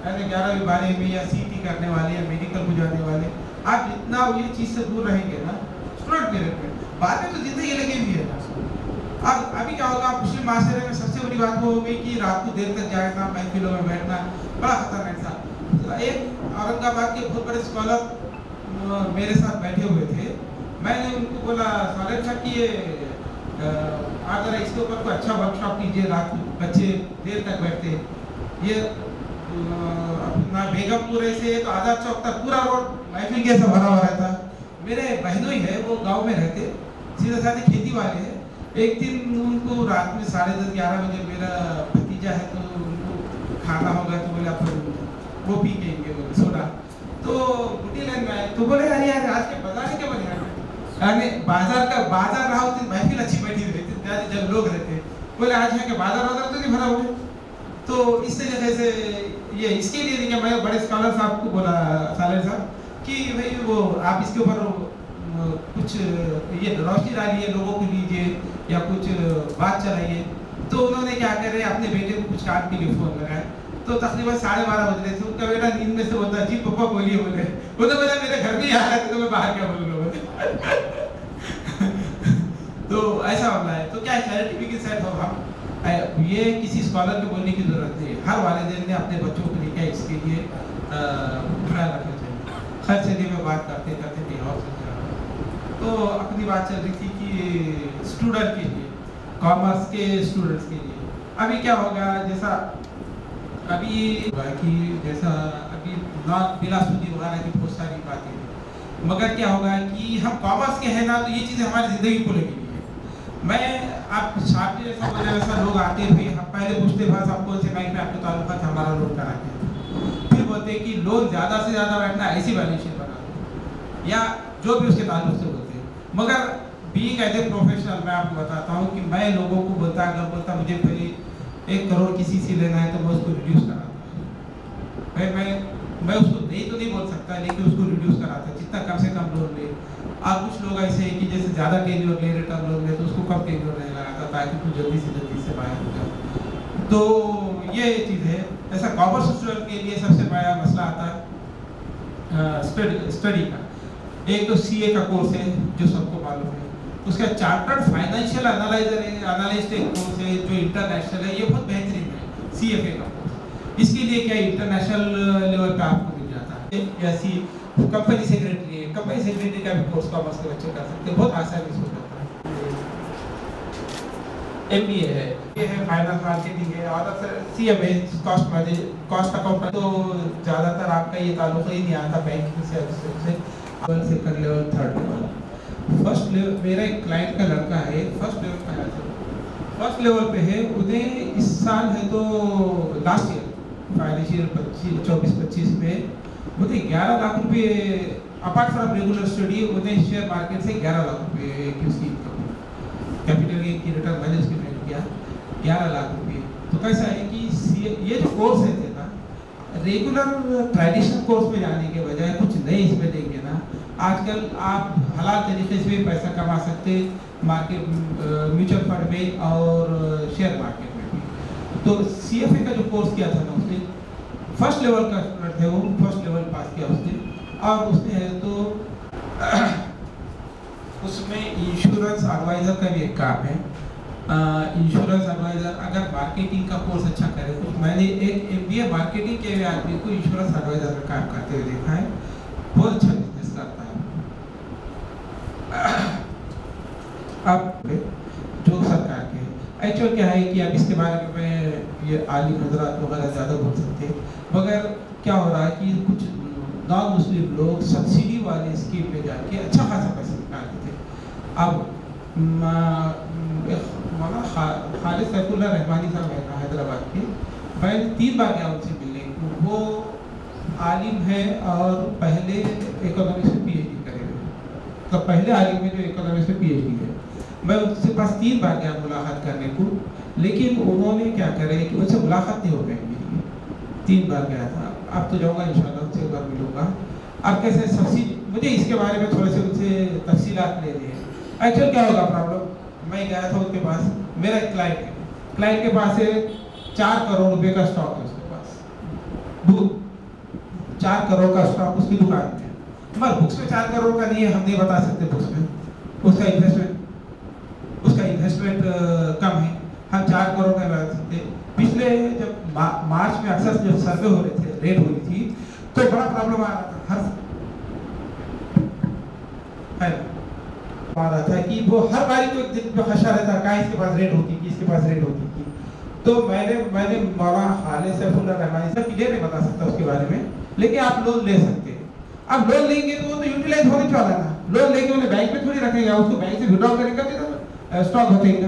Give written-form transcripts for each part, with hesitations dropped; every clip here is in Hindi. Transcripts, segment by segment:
ऐसे 11वीं 12वीं में या सीटी करने वाले या मेडिकल को जाने वाले, आप जितना ये चीज़ से दूर रहेंगे ना स्टूडेंट पीरियड में, बाद में तो जिंदगी लगी हुई है ना। अब अभी क्या होगा, मुस्लिम माशरे में सबसे बड़ी बात वो होगी कि रात को देर तक जागना, महफिलों में बैठना बड़ा खतरनाक था। एक औरंगाबाद के बहुत बड़े स्कॉलर मेरे साथ बैठे हुए थे। मैंने उनको बोला सालेम साहब कि ये आप जरा इसके ऊपर कोई अच्छा वर्कशॉप कीजिए, रात को बच्चे देर तक बैठते। ये अपना बेगमपुर से तो आज़ाद चौक तक पूरा रोड महफिल के सब भरा हुआ रहता। मेरे बहनोई है, वो गांव में रहते, सीधे साधे खेती वाले हैं। एक दिन उनको रात में 10:30 11 बजे, मेरा भतीजा है तो उनको खाना होगा तो बोले अपन वो पी के बोले सोडा, तो बुटी लाइन में आए तो बोले अरे यार आज के बाजार के बने यानी बाजार रहा होती महफिल अच्छी बैठी रहती जब लोग रहते, बोले आज है कि बाजार वाजार तो नहीं भरा हुआ। तो इस तरीके से ये इसके लिए नहीं, मैं बड़े स्कॉलर साहब को बोला सालेम साहब कि भाई वो आप इसके ऊपर कुछ ये रोशनी डालिए, लोगों को लीजिए या कुछ बात चलाइए। तो उन्होंने क्या करे, अपने बेटे को कुछ काम के लिए फोन लगाया। तो तकरीबन 12:30 बज रहे थे, उनका बेटा नींद में से बोलता जी पापा बोलिए, बोले वो तो बोला मेरे घर में ही आ रहा था तो मैं बाहर क्या बोलूँगा बोले। तो ऐसा मामला है। तो क्या चैरिटी के साथ हम ये किसी स्कॉलर को बोलने की जरूरत नहीं है, हर वालिदैन ने अपने बच्चों को लेकर इसके लिए ख्याल रखना चाहिए। खैर चलिए, मैं बात करते करते नहीं और तो अपनी बात चल रही थी कि स्टूडेंट के लिए, कॉमर्स के स्टूडेंट्स के लिए अभी क्या होगा, जैसा अभी कि जैसा अभी बिलासपुरी वगैरह की बहुत सारी बातें हैं, मगर क्या होगा कि हम कॉमर्स के हैं ना, तो ये चीज़ें हमारी ज़िंदगी को लगी हुई है। मैं आप साथ जैसा बोले वैसा लोग आते हुए हम पहले पूछते भाई आप कौन से बैंक में आपके ताल्लुका था, हमारा लोन कराते हैं। फिर बोलते हैं कि लोन ज़्यादा से ज़्यादा बैठना ऐसी बैलेंस शीट बना दो या जो भी उसके ताल्लुक से होते हैं। मगर बीइंग एज ए प्रोफेशनल मैं आपको बताता हूँ कि मैं लोगों को बोलता, अगर बोलता मुझे भाई 1 करोड़ किसी से लेना है तो मैं उसको रिड्यूस कराता। भाई मैं उसको नहीं तो नहीं बोल सकता, लेकिन उसको रिड्यूस कराता जितना कम से कम लोन ले। आप कुछ लोग ऐसे हैं कि जैसे ज़्यादा टेन्योर ले, रिटर्न लोन ले, तो उसको कम टेन्योर नहीं लगाता ताकि कुछ जल्दी से बाहर हो जाए। तो ये चीज़ है। ऐसा कॉमर्स स्टूडेंट के लिए सबसे बड़ा मसला आता है स्टडी का। एक तो सीए का कोर्स है जो सबको मालूम है, उसका चार्टर्ड फाइनेंशियल एनालिस्ट एक कोर्स है जो इंटरनेशनल है, ये बहुत बेहतरीन है सीएफए का कोर्स। इसके लिए क्या इंटरनेशनल लेवल पे आपको मिल जाता है। ऐसी कंपनी सेक्रेटरी का भी कोर्स कॉमर्स के बच्चे कर सकते हैं, बहुत आसानी से हो जाता है। एमबीए है, ये है फाइनेंस मार्केटिंग है, और सीएमए कॉस्ट अकाउंट। तो ज़्यादातर आपका ये ताल्लुक ही नहीं आता बैंकिंग से second level, third level, first level. मेरा एक क्लाइंट का लड़का है फर्स्ट लेवल पे है, उन्हें इस साल है तो लास्ट ईयर फाइनेंशियल 24-25 में उन्हें 11 लाख रुपए अपार्ट फ्रॉम रेगुलर स्टडी, उन्हें शेयर मार्केट से 11 लाख रुपए की उसकी कैपिटल गेन की रिटर्न मैंने उसके में किया 11 लाख रुपए। तो कैसा है कि ये जो कोर्स है ना, रेगुलर ट्रेडिशनल कोर्स में जाने के बजाय कुछ नए इसमें देंगे ना, आजकल आप हलाल तरीके से भी पैसा कमा सकते मार्केट, म्यूचुअल फंड में और शेयर मार्केट में भी। तो सीएफए का जो कोर्स किया था ना, उसने फर्स्ट लेवल का स्टूडेंट है, वो फर्स्ट लेवल पास किया उसने, और उसने है तो उसमें इंश्योरेंस एडवाइज़र का भी एक काम है। इंश्योरेंस एडवाइज़र अगर मार्केटिंग का कोर्स अच्छा करे तो मैंने एक एमबीए मार्केटिंग के हुए आदमी को इंश्योरेंस एडवाइज़र का काम करते हुए देखा है, बहुत अच्छा बिजनेस करता है। अब जो सरकार के एक्चुअल क्या है कि अब इसके बारे में ये आलिम हजरात वगैरह ज़्यादा बोल सकते हैं, मगर क्या हो रहा है कि कुछ नॉन मुस्लिम लोग सब्सिडी वाले स्कीम में जाके अच्छा खासा पैसा निकालते थे। अब मौलाना खालिद सैफुल्लाह रहमानी साहब है हैदराबाद के, मैंने 3 बार गया उनसे मिलने को। वो आलिम है और पहले इकोनॉमिक्स में पीएचडी करे हुए, तो पहले आलिम में जो इकोनॉमिक्स में पीएचडी है। मैं उनसे पास 3 बार गया मुलाकात करने को, लेकिन उन्होंने क्या करे कि उनसे मुलाकात नहीं हो पाई मेरी। 3 बार गया था, अब तो जाऊँगा इंशाल्लाह, उनसे एक बार मिलूँगा। अब कैसे सब्सिडी, मुझे इसके बारे में थोड़े से उनसे तफसीलात लेने हैं। एक्चुअल क्या होगा प्रॉब्लम, मैं गया था उनके पास, मेरा एक क्लाइंट के पास है 4 करोड़ रुपए का स्टॉक है उसके पास। दूध 4 करोड़ का स्टॉक उसकी दुकान में है, मगर बुक्स में 4 करोड़ का नहीं है, हम नहीं बता सकते बुक्स में उसका इन्वेस्टमेंट कम है, हम 4 करोड़ का बता सकते। पिछले जब मार्च में अक्सर जब सर्वे हो रहे थे, रेट हो रही थी, तो बड़ा प्रॉब्लम आ रहा था कि वो हर बारी को एक दिन पे खशा रहता है, कहाँ इसके पास रेट होती थी, इसके पास रेट होती थी। तो मैंने मौलाना खालिद सैफुल्लाह रहमानी साहब क्लियर नहीं बता सकता उसके बारे में, लेकिन आप लोन ले सकते हैं। अब लोन लेंगे तो वो तो यूटिलाइज होने वाला ना, लोन लेके उन्हें बैंक में थोड़ी रखेगा, उसको बैंक से विड्रॉ करेगा तो स्टॉक बचेगा,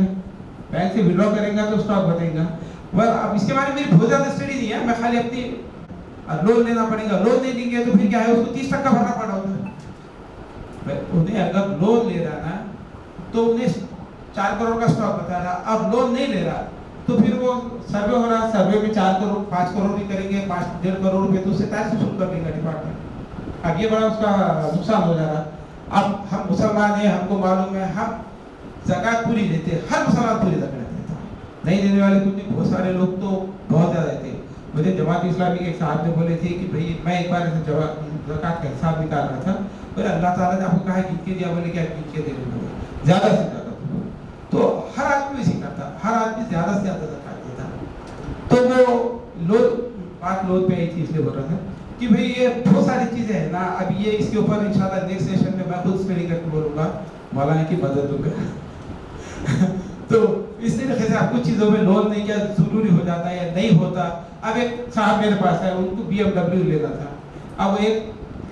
बैंक से विड्रॉ करेगा तो स्टॉक बचेगा। वह अब इसके बारे में मेरी बहुत ज़्यादा स्टडी नहीं है, मैं खाली अपनी लोन लेना पड़ेगा, लोन नहीं लेंगे तो फिर क्या है, उसको 30% भरना पड़ा होता है। उन्हें अगर लोन ले रहा ना तो उन्हें 4 करोड़ का स्टॉक बता रहा, अब लोन नहीं ले रहा तो फिर वो सर्वे हो रहा, सर्वे में 4 करोड़ 5 करोड़ भी करेंगे, 5-1.5 करोड़ रुपए तो उससे टैक्स वसूल कर लेगा डिपार्टमेंट। अब ये बड़ा उसका नुकसान हो जा रहा। अब हम मुसलमान हैं, हमको मालूम है, हम ज़कात पूरी देते हैं, हर मुसलमान पूरी ज़कात देता है, नहीं देने वाले कुछ नहीं, बहुत सारे लोग तो बहुत ज़्यादा देते हैं। मुझे जमात इस्लामी के एक साहब ने बोले थे कि भाई मैं एक बार ऐसे ज़कात का हिसाब निकाल रहा था, बोले अल्लाह ताला ने आपको कहा गिन के दिया, बोले क्या गिन के दे रहे, ज़्यादा से ज़्यादा। तो हर आदमी इसी करता, हर आदमी ज़्यादा से ज़्यादा ज़कात देता। तो वो बात लोन पे आई थी, इसलिए बोल रहा था कि भाई ये बहुत सारी चीज़ें हैं ना, अब ये इसके ऊपर इंशाल्लाह नेक्स्ट सेशन में मैं खुद स्टडी करके बोलूँगा, मौलाना की मदद दूंगा। तो इस तरीके से आप कुछ चीज़ों में लोन नहीं क्या जरूरी हो जाता है या नहीं होता। अब एक साहब मेरे पास है, उनको BMW लेना था, अब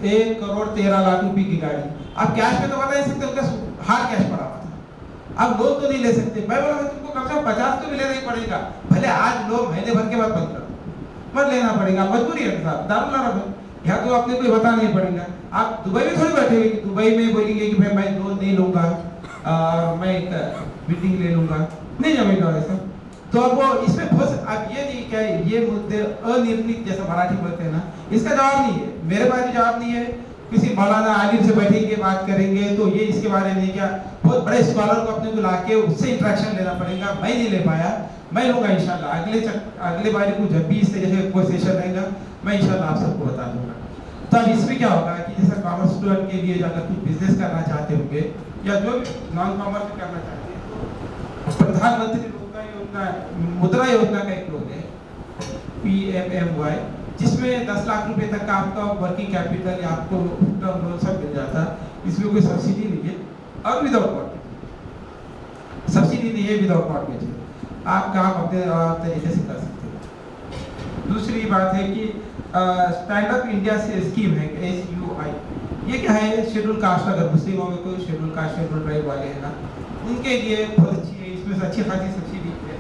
1 करोड़ 13 लाख रुपए की गाड़ी, अब कैश में तो बता नहीं सकते, उनका हार्ड कैश पड़ा हुआ था, अब लोन तो नहीं ले सकते। मैं बोला तुमको कम से कम 50 तो भी लेना ही पड़ेगा, भले आज लो महीने भर के बाद बंद कर मत लेना पड़ेगा, मजबूरी है साहब, दारुल हराम यहाँ तो आपने कोई बताना नहीं पड़ेगा। आप दुबई में थोड़ी बैठे हुए, दुबई में बोलेंगे कि भाई मैं लोन नहीं लूंगा, मैं एक बिल्डिंग ले लूंगा, नहीं जमेगा ऐसा। तो अब वो इसमें बहुत, अब ये नहीं क्या ये मुद्दे अनिर्णित जैसा मराठी बोलते हैं ना, इसका जवाब नहीं है, मेरे पास भी जवाब नहीं है। किसी मौलाना आलिम से बैठेंगे बात करेंगे तो ये इसके बारे में क्या, बहुत बड़े स्कॉलर को अपने को लाके उससे इंटरेक्शन लेना पड़ेगा, मैं नहीं ले पाया, मैं लूँगा इंशाल्लाह अगले बारी को जब भी इस तरह से कोई सेशन रहेगा मैं इंशाल्लाह आप सबको बता दूंगा। तो अब इसमें क्या होगा कि जैसा कॉमर्स स्टूडेंट के लिए अगर कुछ बिजनेस करना चाहते होंगे या जो भी नॉन कॉमर्स करना चाहते हैं, तो प्रधानमंत्री मुद्रा योजना का एक लोन है PMMY, जिसमें 10 लाख रुपए तक का आपका वर्किंग कैपिटल या आपको टर्म लोन सब मिल जाता। इसमें कोई सब्सिडी नहीं है और विदाउट मॉर्गेज, सब्सिडी नहीं है, विदाउट मॉर्गेज है, आप काम अपने तरीके से कर सकते हैं। दूसरी बात है कि स्टैंड अप इंडिया से स्कीम है SUI, ये क्या है, शेड्यूल कास्ट, अगर मुस्लिमों में कोई शेड्यूल कास्ट शेड्यूल ट्राइब वाले हैं ना, उनके लिए बहुत अच्छी है, इसमें से अच्छी खासी सब्सिडी है।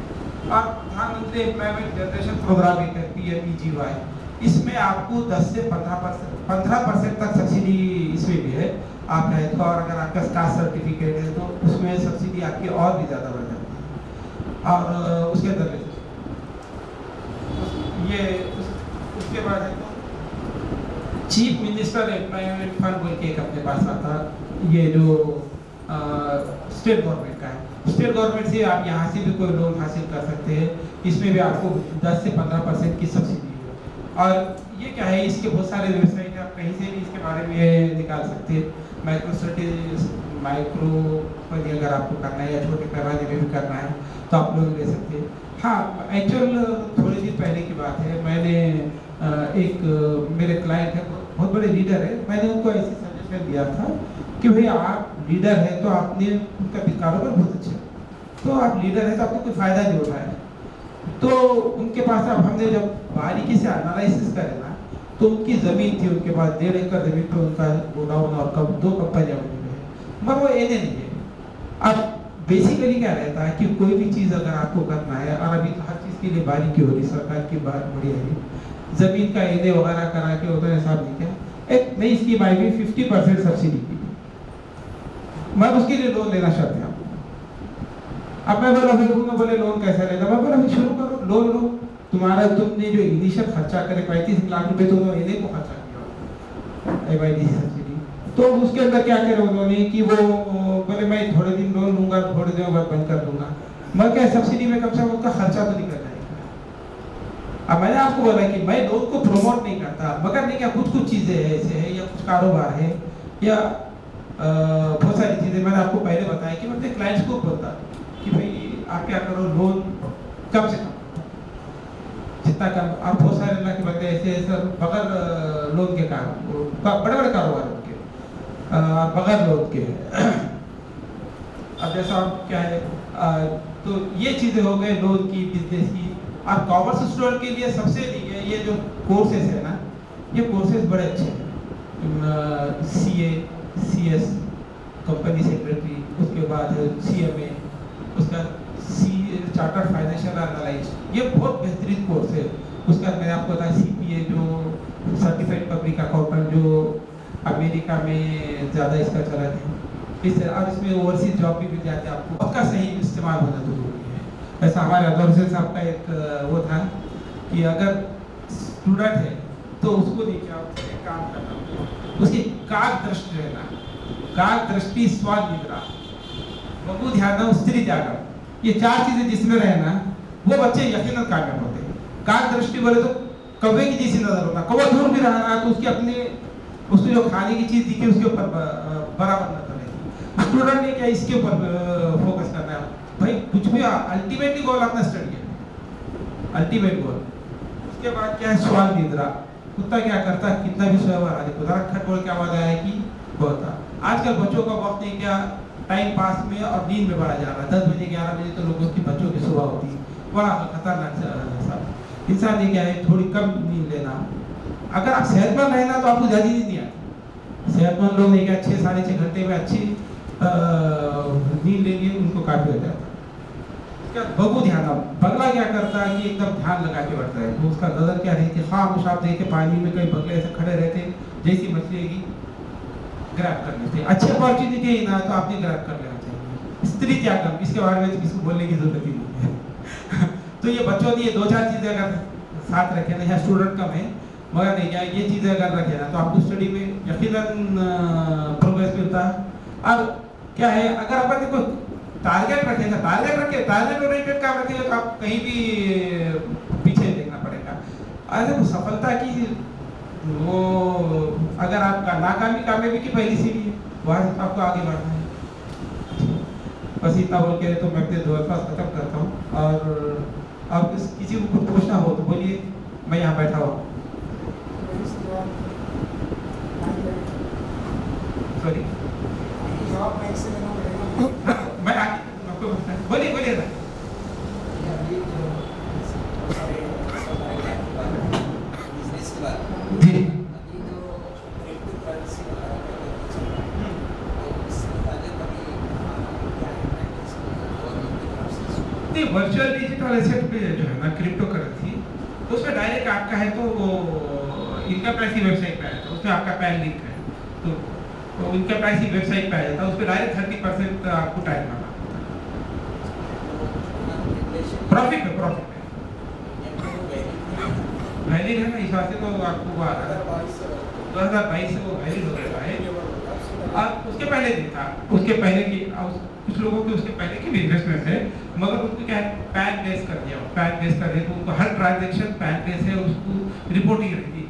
और प्रधानमंत्री एम्प्लॉयमेंट जनरेशन प्रोग्राम है PMEGY, इसमें आपको 10 से 15% तक सब्सिडी इसमें भी है, आप है तो, और अगर आपका कास्ट सर्टिफिकेट है तो उसमें सब्सिडी आपकी और भी ज़्यादा बढ़ जाती है। और उसके अंदर ये उसके बाद है तो चीफ मिनिस्टर एम्प्लॉयमेंट फंड बोल के एक अपने पास आता, ये जो स्टेट गवर्नमेंट का है, स्टेट गवर्नमेंट से आप यहाँ से भी कोई लोन हासिल कर सकते हैं, इसमें भी आपको 10 से 15% की सब्सिडी है। और ये क्या है, इसके बहुत सारे वेबसाइट है, आप कहीं से भी इसके बारे में निकाल सकते हैं। माइक्रो पर अगर आपको करना है या छोटे पैमाने में भी करना है तो आप लोन ले सकते हैं। हाँ, एक्चुअल थोड़ी दिन पहले की बात है, मैंने एक मेरे क्लाइंट है, बहुत बड़े लीडर है, मैंने उनको ऐसे सजेशन दिया था कि भाई आप लीडर है तो आपने उनका कारोबार बहुत अच्छा है, तो आप लीडर है तो आपको कोई फ़ायदा नहीं उठाया है। तो उनके पास अब हमने जब बारीकी से एनालिसिस करे ना, तो उनकी ज़मीन थी, उनके पास 1.5 एकड़ ज़मीन पर उनका गोडाउन और 2 कंपनियाँ बनी हुई है, मगर वो एने नहीं है। अब बेसिकली क्या रहता है कि कोई भी चीज़ अगर आपको करना है, और अभी तो हर चीज़ के लिए बारीकी हो रही, सरकार की बात बढ़िया है, ज़मीन का एने वगैरह करा के उतना हिसाब नहीं किया, एक नई स्कीम आई हुई 50% सब्सिडी की, मैं उसके लिए लोन लेना चाहते हैं। अब मैं बोला फिर बोले लोन कैसा लेगा, मैं बोला फिर शुरू करो, लोन लो, तुम्हारा तुमने जो इनिशियल खर्चा करे 35 लाख रुपए तो इन्हें को खर्चा किया AYDC सब्सिडी, तो उसके अंदर क्या करे उन्होंने कि वो बोले मैं थोड़े दिन लोन लूंगा, थोड़े दिन बाद बंद कर दूंगा, मैं क्या सब्सिडी में कम से कम उनका खर्चा तो निकल जाएगा। अब मैंने आपको बोला कि मैं लोन को प्रमोट नहीं करता, मगर नहीं क्या कुछ कुछ चीज़ें ऐसे है या कुछ कारोबार है या बहुत सारी चीज़ें मैंने आपको पहले बताया कि मैं अपने क्लाइंट्स को बोलता कि भाई आप क्या करो, लोन कम से कम जितना कम। और बहुत सारे अल्लाह के बंदे ऐसे सर बगैर लोन के बड़े बड़े कारोबार के बगैर लोन के। अब जैसा क्या है तो ये चीज़ें हो गए लोन की, बिजनेस की। और कॉमर्स स्टूडेंट के लिए सबसे ये जो कोर्सेज है ना, ये कोर्सेज बड़े अच्छे हैं। CA CS कंपनी सेक्रेटरी, उसके बाद CMA, उसका चार्टर्ड फाइनेंशियल एनालिस्ट, ये बहुत बेहतरीन कोर्स है। उसके बाद मैंने आपको बताया CPA जो सर्टिफाइड पब्लिक अकाउंटेंट, जो अमेरिका में ज़्यादा इसका चलन है। और इसमें ओवरसीज जॉब भी मिल जाती है आपको। उसका सही इस्तेमाल होना जरूरी है। ऐसा हमारे अदौर साहब का एक वो था कि अगर स्टूडेंट है तो उसको देखिए आप एक काम करना, उसकी काग दृष्टि रहना, काग दृष्टि स्वाद निद्रा बहु ध्यान स्त्री त्यागम, ये 4 चीजें जिसमें रहे ना वो बच्चे यकीनन कामयाब होते हैं। काग दृष्टि बोले तो कौवे की जैसी नजर होता, कौवा दूर भी रहा ना तो उसकी अपने उसको जो खाने की चीज दिखे उसके ऊपर बराबर नजर रहेगी। स्टूडेंट ने क्या इसके ऊपर फोकस करना है भाई, कुछ भी अल्टीमेटली गोल अपना स्टडी है, अल्टीमेट गोल। उसके बाद क्या है स्वाल निद्रा, कुत्ता क्या करता है कितना भी सोया हुआ राजी खुदा खट बोल के आवाज आएगी होता। आजकल बच्चों का वक्त नहीं क्या टाइम पास में और नींद में बढ़ा जा रहा है। 10 बजे 11 बजे तो लोगों की बच्चों की सुबह होती है, बड़ा खतरनाक इंसान। ये क्या है थोड़ी कम नींद लेना। अगर आप सेहतमंद रहना तो आपको ज़्यादा नींद नहीं आती। सेहतमंद लोग नहीं क्या 6 साढ़े 6 घंटे में अच्छी नींद ले लिए उनको काफ़ी हो जाता है। क्या बगु ध्यान, बगला क्या करता है कि एकदम ध्यान लगा के बैठता है, तो उसका नजर क्या रहती है खामोश आप देखे पानी में कई बगले ऐसे खड़े रहते जैसी मछली की ग्रैब कर लेते। अच्छी अपॉर्चुनिटी है ना तो आपने ग्रैब कर लेना चाहिए। स्त्री त्यागम, इसके बारे में किसी को बोलने की जरूरत ही नहीं है। तो ये बच्चों की ये 2-4 चीजें अगर साथ रखे ना, यहाँ स्टूडेंट कम है मगर नहीं क्या ये चीजें अगर रखे ना तो आपको स्टडी में यकीनन प्रोग्रेस मिलता है। और क्या है अगर अपन देखो टारगेट रखेगा, टारगेट ओरिएंटेड काम रखेगा तो आप कहीं भी पीछे देखना पड़ेगा। अरे सफलता की वो अगर आपका नाकामी कामयाबी की पहली सीढ़ी है, वहां से आपको आगे बढ़ना है। बस इतना बोल के तो मैं अपने 2 अल्फाज खत्म करता हूँ। और आप किसी को कुछ पूछना हो तो बोलिए, मैं यहाँ बैठा हूँ। सॉरी मैं आपको बोलिए ना। वर्चुअल डिजिटल एसेट पे जो है ना क्रिप्टो करेंसी, तो उसमें डायरेक्ट आपका है तो वो इनकम टैक्स की वेबसाइट पे आया था, उसमें आपका पैन लिंक है तो इनकम टैक्स की वेबसाइट पे आया था, उस पर डायरेक्ट 30% आपको टैक्स लगा प्रॉफिट पे वैलिड है ना, इस हिसाब से तो आपको वो आ रहा है 2022 से वो वैलिड हो गया है। और उसके पहले नहीं था, उसके पहले की कुछ लोगों के उसके पहले की भी इन्वेस्टमेंट है मगर उसको क्या है पैन बेस कर दिया, पैन बेस कर दिया तो उनको हर ट्रांजेक्शन पैन बेस है, उसको रिपोर्टिंग रहती।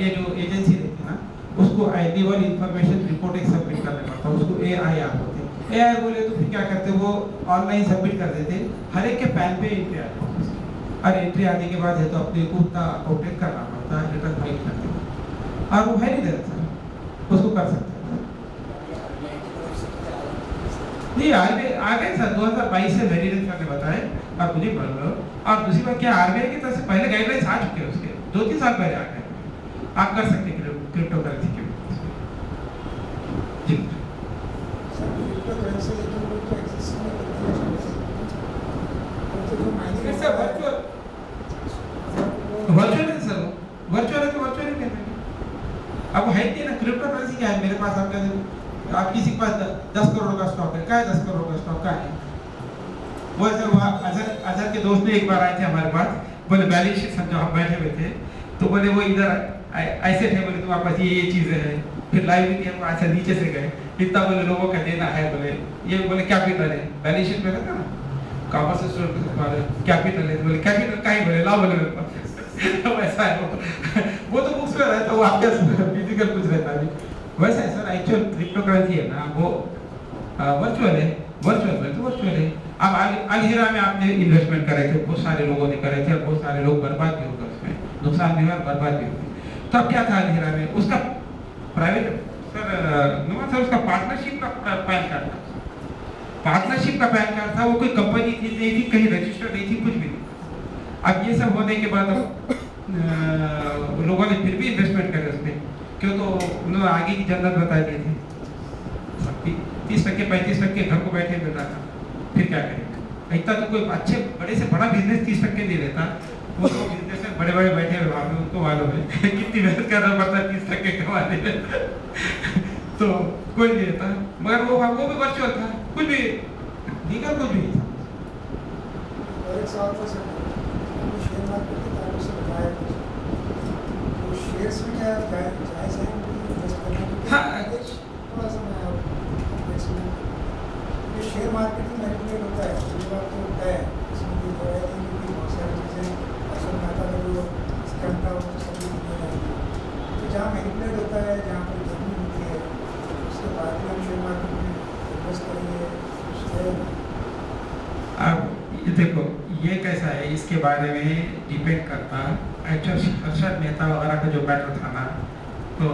ये जो एजेंसी रहती है ना उसको एनुअल इंफॉर्मेशन रिपोर्टिंग सबमिट करना पड़ता है, उसको AI बोलते हैं। AI बोले तो फिर क्या करते वो ऑनलाइन सबमिट कर देते, हर एक के पैन पे एंट्री आती है और एंट्री आने के बाद है तो अपने को उतना अकाउंटेट करना पड़ता है, रिटर्न फाइल करते और वो है नहीं रहता उसको कर सकते नहीं। आ गए सर 2022 से वैलिडेट करने बताए आप मुझे बोल रहे हो। और दूसरी बात क्या RBI की तरफ से पहले गाइडलाइंस आ चुके हैं, उसके 2-3 साल पहले आ गए, आप कर सकते हैं क्रिप्टो करेंसी के जी। वर्चुअल है सर, वर्चुअल है तो वर्चुअल ही कहते हैं। अब है कि ना क्रिप्टो करेंसी क्या है, मेरे पास आप किसी के पास 10 करोड़ का स्टॉक है, क्या है 10 करोड़ का स्टॉक का है वो सर। वहाँ अजहर के दोस्त ने एक बार आए थे हमारे पास, बोले बैलेंस शीट समझो, हम बैठे हुए थे तो बोले वो इधर ऐसे थे, बोले तुम्हारे पास ये चीज़ें हैं, फिर लाइबिलिटी है ऐसा नीचे से गए इतना बोले लोगों का देना है, बोले ये बोले कैपिटल है, बैलेंस शीट में रहता ना कॉमर्स स्टोर कैपिटल है, बोले कैपिटल का ही बोले लाओ बोले मेरे पास वैसा है वो तो बुक्स में रहता, वो आपके फिजिकल कुछ रहता नहीं। वैसा है सर, एक्चुअल क्रिप्टो करेंसी है ना वो वर्चुअल है, वर्चुअल है। अब अलहीरा में आपने इन्वेस्टमेंट करे थे, बहुत सारे लोगों ने करे थे, बहुत सारे लोग बर्बाद भी हो गए, उसमें नुकसान भी हुआ, बर्बाद भी हो गए। तो अब क्या था अलहीरा में, उसका प्राइवेट सर उसका पार्टनरशिप का पैन कार्ड था, पार्टनरशिप का पैन कार्ड था, वो कोई कंपनी थी नहीं थी, कहीं रजिस्टर नहीं थी, कुछ भी नहीं। अब ये सब होने के बाद लोगों ने फिर भी इन्वेस्टमेंट करे उसमें, क्यों तो उन्होंने आगे की जन्नत बता दी थी, 30% 35% घर को बैठे मिल रहा था, फिर क्या करेंगे, इतना तो कोई अच्छे बड़े से बड़ा बिजनेस 30% नहीं देता, वो तो बिजनेस में बड़े बड़े बैठे हुए वहाँ पे, उनको मालूम है कितनी मेहनत करना पड़ता है 30% कमाने में तो कोई नहीं देता, मगर वो भी वर्चुअल था, कुछ भी लीगल कुछ भी नहीं था। और एक सवाल था सर, शेयर मार्केट के ताल्लुक से बताया तो शेयर्स में क्या जायज़ है इन्वेस्ट करना? हाँ, थोड़ा सा मैं ये शेयर मार्केट में मैनिपुलेट होता है, ये बात तो होता है, इसमें भी जो है कि बहुत सारी चीज़ें असल माता का जो स्कैम था वो सभी दुनिया जाएगी, तो जहाँ मैनिपुलेट होता है, जहाँ पर जमीन होती है, उसके बाद भी हम शेयर मार्केट में इन्वेस्ट करेंगे। अब ये देखो ये कैसा है, इसके बारे में डिपेंड करता एक्चुअल हर्षद मेहता वगैरह का जो मैटर था ना, तो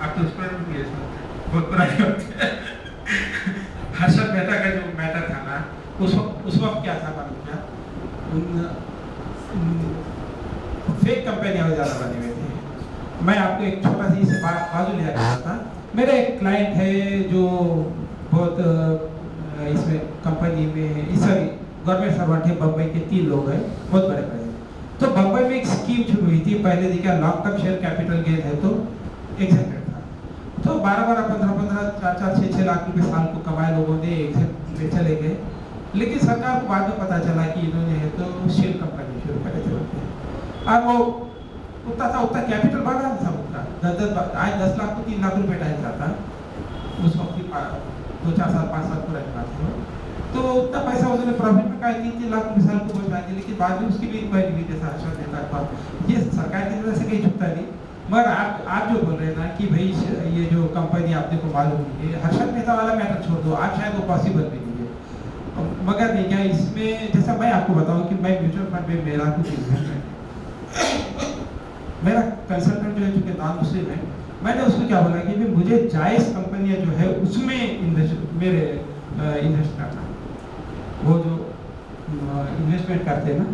आप तो उस पर बहुत पुरानी होती है हर्षद मेहता का जो मैटर था ना, उस वक्त क्या था मालूम क्या, फेक कंपनियां ज़्यादा बनी हुई थी। मैं आपको एक छोटा सी से बाजू लिया करता था, मेरा एक क्लाइंट है जो बहुत इसमें कंपनी में सॉरी गवर्नमेंट सर्वेंट है, बम्बई के 3 लोग हैं, बहुत बड़े बड़े। तो बम्बई में एक स्कीम शुरू हुई थी, पहले देखा long term share capital gain है तो एग्जेम्प्टेड था, तो 12-12, 15-15, 4-4, 6-6 लाख रुपए साल को कमाए लोगों ने, एग्जेम्प्ट में चले गए। लेकिन सरकार को बाद में पता चला कि इन्होंने है तो शेल कंपनी शुरू करे थे उनके, और वो उतना कैपिटल बढ़ा था उनका, आज 10 लाख को 3 लाख रुपए टाइम जाता उस वक्त की 2-4 साल 5 साल पुरानी बात है, तो उतना पैसा उन्होंने प्रॉफिट में कहा 3-3 लाख रुपए साल को पहुंचा दिया। लेकिन बाद में उसकी भी इंक्वायरी हुई जैसा हर्षद मेहता पर, ये सरकार की तरफ से कहीं छुपता नहीं। मगर आप जो बोल रहे हैं ना कि भाई ये जो कंपनी आपने को मालूम नहीं है, हर्षद मेहता वाला मैटर छोड़ दो, आप शायद वो पॉसिबल भी नहीं है, मगर नहीं क्या इसमें, जैसा मैं आपको बताऊं कि मैं म्यूचुअल फंड में मेरा कुछ इन्वेस्टमेंट मेरा कंसल्टेंट जो है चूँकि नॉन मुस्लिम है, मैंने उसको क्या बोला कि मुझे जायज़ कंपनियां जो है उसमें इन्वेस्ट करना, वो जो इन्वेस्टमेंट करते हैं ना,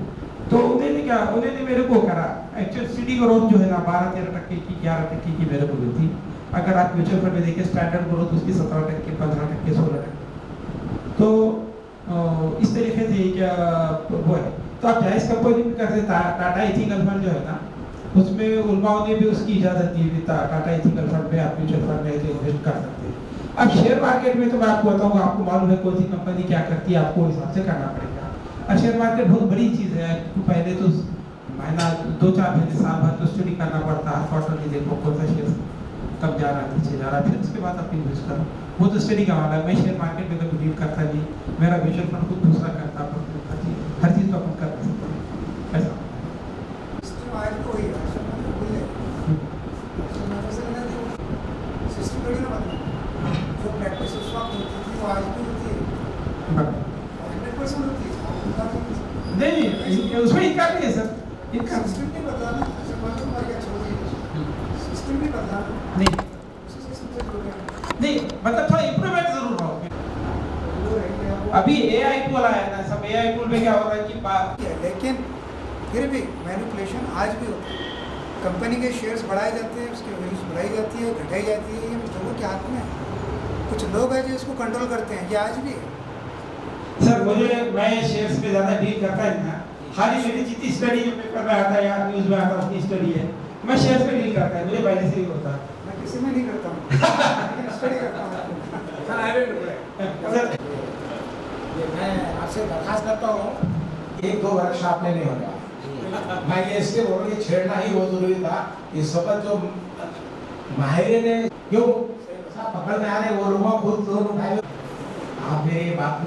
तो उन्होंने मेरे को करा एक्चुअल सिटी ग्रोथ जो है ना 12-13% की 11% की मेरे को मिलती। अगर आप म्यूचुअल फंड में देखिए स्टैंडर्ड ग्रोथ उसकी 17%, 15%, 16%, तो इस तरीके से क्या वो है। तो आप जायज़ कंपनी में करते, टाटा एथिकल फंड जो है ना, उसमें उलमाओं ने भी उसकी इजाज़त दी थी, टाटा एथिकल फंड में आप म्यूचुअल फंड में इन्वेस्ट कर सकते हैं। अब शेयर मार्केट में तो मैं आपको बताऊंगा, आपको मालूम है कौन सी कंपनी क्या करती है, आपको हिसाब से करना पड़ेगा। और शेयर मार्केट बहुत बड़ी चीज़ है, पहले तो महीना 2-4 महीने साल भर तो स्टडी करना पड़ता है, क्वार्टरली देखो कौन सा शेयर कब जा रहा है, पीछे जा रहा है, फिर उसके बाद आप इन्वेस्ट करो, वो तो स्टडी का मामला है। मैं शेयर मार्केट में कभी डील करता नहीं, मेरा म्यूचुअल फंड खुद दूसरा करता, हर चीज़ तो अपन कर सकते हैं ऐसा। प्रैक्टिस उस वक्त होती थी वो आज भी होती है, 100% होती है। नहीं उसमें इनका नहीं है सर, इनका सिस्टम नहीं बदला, सिस्टम नहीं बदला नहीं नहीं, मतलब थोड़ा इम्प्रूवमेंट जरूर हो। अभी एआई टूल आया ना, सब एआई टूल में क्या हो रहा है कि बात, लेकिन फिर भी मैनिपुलेशन आज भी होता है। कंपनी के शेयर्स बढ़ाए जाते हैं, उसकी वैल्यूज बढ़ाई जाती है, घटाई जाती है, ये लोगों के हाथ में है। कुछ लोग हैं जो इसको कंट्रोल करते हैं, ये आज भी है। सर मैं शेयर्स पे ज़्यादा डील करता ही ना, खाली मेरी जितनी स्टडी जो पेपर में आता है या न्यूज़ में आता है उतनी स्टडी है, मैं शेयर्स पे डील करता है, मुझे पहले से ही होता है। मैं किसी में नहीं करता हूँ स्टडी करता हूँ। मैं आपसे दरखास्त करता हूँ, 1-2 वर्कशॉप में नहीं होगा। मैं ये इसलिए बोल रही, छेड़ना ही बहुत जरूरी था। इस वक्त जो माहिर ने क्यों पकड़ में आ रहे वो लोगों खुद लोग उठाए। आप मेरी बात को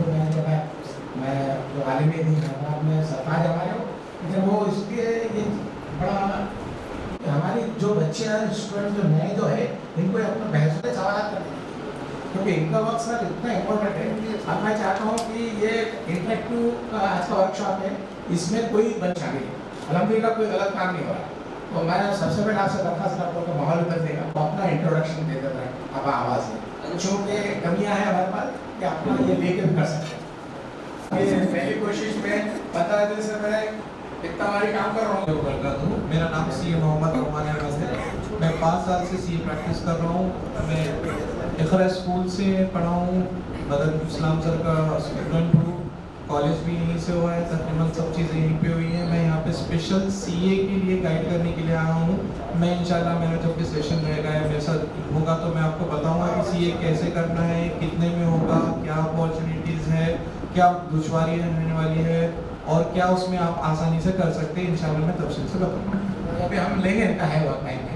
मैं जो आलिमी नहीं करता, आप मैं सरकार जमा रहे हो, लेकिन वो इसलिए ये बड़ा हमारी जो बच्चे हैं स्टूडेंट जो नए जो है इनको अपना बहस में सवाल करते हैं क्योंकि इनका वक्त सर इतना इम्पोर्टेंट है। अब मैं चाहता हूँ कि ये इंटरेक्टिव का आज का वर्कशॉप है, इसमें कोई बच्चा शामिल है। अलहमदिल्ला कोई गलत काम नहीं हो रहा। तो मैं सबसे पहले आपसे दरखास्त करता हूँ कि माहौल बन देगा तो अपना इंट्रोडक्शन दे देता है अब आवाज़ में चूँकि कमियाँ हैं हमारे पास कि अपना ये लेके भी कर सकते हैं। पहली कोशिश में 15 दिन से मैं इतना भारी काम कर रहा हूँ। मेरा नाम सीए मोहम्मद रहमान अहमद है। मैं 5 साल से सीए प्रैक्टिस कर रहा हूँ। मैं इखरा स्कूल से पढ़ा हूँ, मदर इस्लाम सर का स्टूडेंट हूँ। कॉलेज भी यहीं से हुआ है, तकरीबन सब चीज़ें यहीं पे हुई हैं। मैं यहाँ पे स्पेशल सीए के लिए गाइड करने के लिए आया हूँ। मैं इंशाल्लाह मेरा जब भी सेशन रहेगा या मेरे साथ होगा तो मैं आपको बताऊँगा कि सीए कैसे करना है, कितने में होगा, क्या अपॉर्चुनिटीज़ है, क्या दुश्वारियाँ रहने वाली है और क्या उसमें आप आसानी से कर सकते हैं। इंशाल्लाह मैं तफसील से बताऊँगा। अभी हम लेंगे इनका है वक्त नहीं।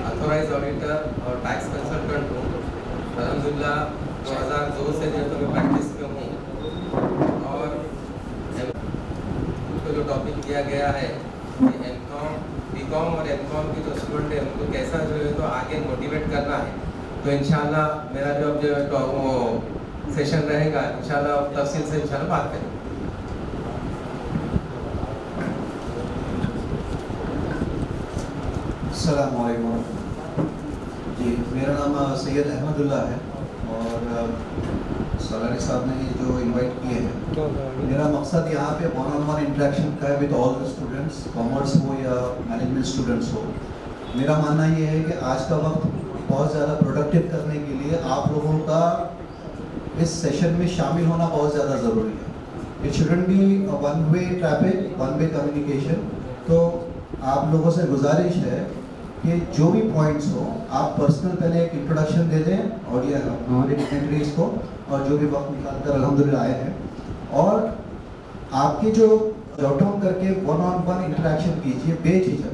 ऑथोराइज ऑडिटर और टैक्स कंसल्टेंट हूँ। अल्हम्दुलिल्लाह 2002 से जो मैं प्रैक्टिस में हूँ और उनको जो टॉपिक दिया गया है कि एमकॉम बीकॉम और एमकॉम की जो स्टूडेंट है उनको कैसा जो है तो आगे मोटिवेट करना है। तो इंशाल्लाह मेरा जो अब जो वो सेशन रहेगा इंशाल्लाह तफसील से इंशाल्लाह बात करेंगे। अस्सलाम वालेकुम जी, मेरा नाम सैयद अहमदुल्ला है और सलानी साहब ने ये जो इनवाइट किए हैं, मेरा मकसद यहाँ पे वन ऑन वन इंटरेक्शन का है with all the students, commerce हो या मैनेजमेंट स्टूडेंट्स हो। मेरा मानना ये है कि आज का वक्त बहुत ज़्यादा प्रोडक्टिव करने के लिए आप लोगों का इस सेशन में शामिल होना बहुत ज़्यादा ज़रूरी है। It shouldn't be one way traffic, one way communication. तो आप लोगों से गुजारिश है कि जो भी पॉइंट्स हो आप पर्सनल पहले एक इंट्रोडक्शन दे दें और ये हमारे डिग्नेटरीज को और जो भी वक्त निकाल कर अल्हम्दुलिल्लाह आए हैं और आपके जो जॉट डाउन करके वन ऑन वन इंटरेक्शन कीजिए बेझिझक।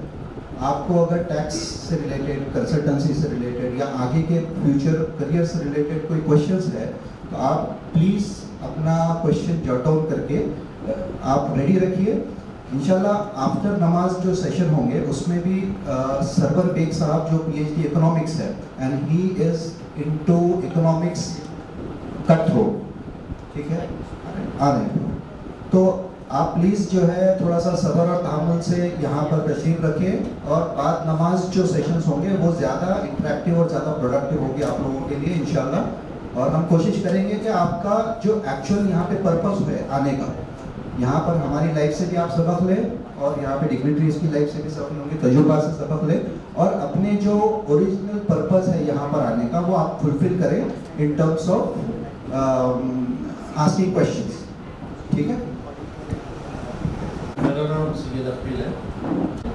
आपको अगर टैक्स से रिलेटेड, कंसल्टेंसी से रिलेटेड या आगे के फ्यूचर करियर से रिलेटेड कोई क्वेश्चंस है तो आप प्लीज़ अपना क्वेश्चन जॉट डाउन करके आप रेडी रखिए। इंशाल्लाह आफ्टर नमाज जो सेशन होंगे उसमें भी सरवर बेग साहब जो पीएचडी इकोनॉमिक्स है and he is into economics cut through, ठीक है, आ रहे हैं। तो आप प्लीज़ जो है थोड़ा सा सब्र और तहम्मुल से यहाँ पर तशरीफ रखें और बाद नमाज जो सेशंस होंगे वो ज़्यादा इंटरेक्टिव और ज़्यादा प्रोडक्टिव होगी आप लोगों के लिए इंशाल्लाह। और हम कोशिश करेंगे कि आपका जो एक्चुअल यहाँ पे पर्पस है आने का, यहाँ पर हमारी लाइफ से भी आप सबक लें और यहाँ पे डिग्नेटरीज की लाइफ से भी सबक लेंगे, तजुर्बा से सबक लें और अपने जो ओरिजिनल पर्पस है यहाँ पर आने का वो आप फुलफिल करें in terms of asking questions, ठीक है। मेरा नाम सैयद अफील है,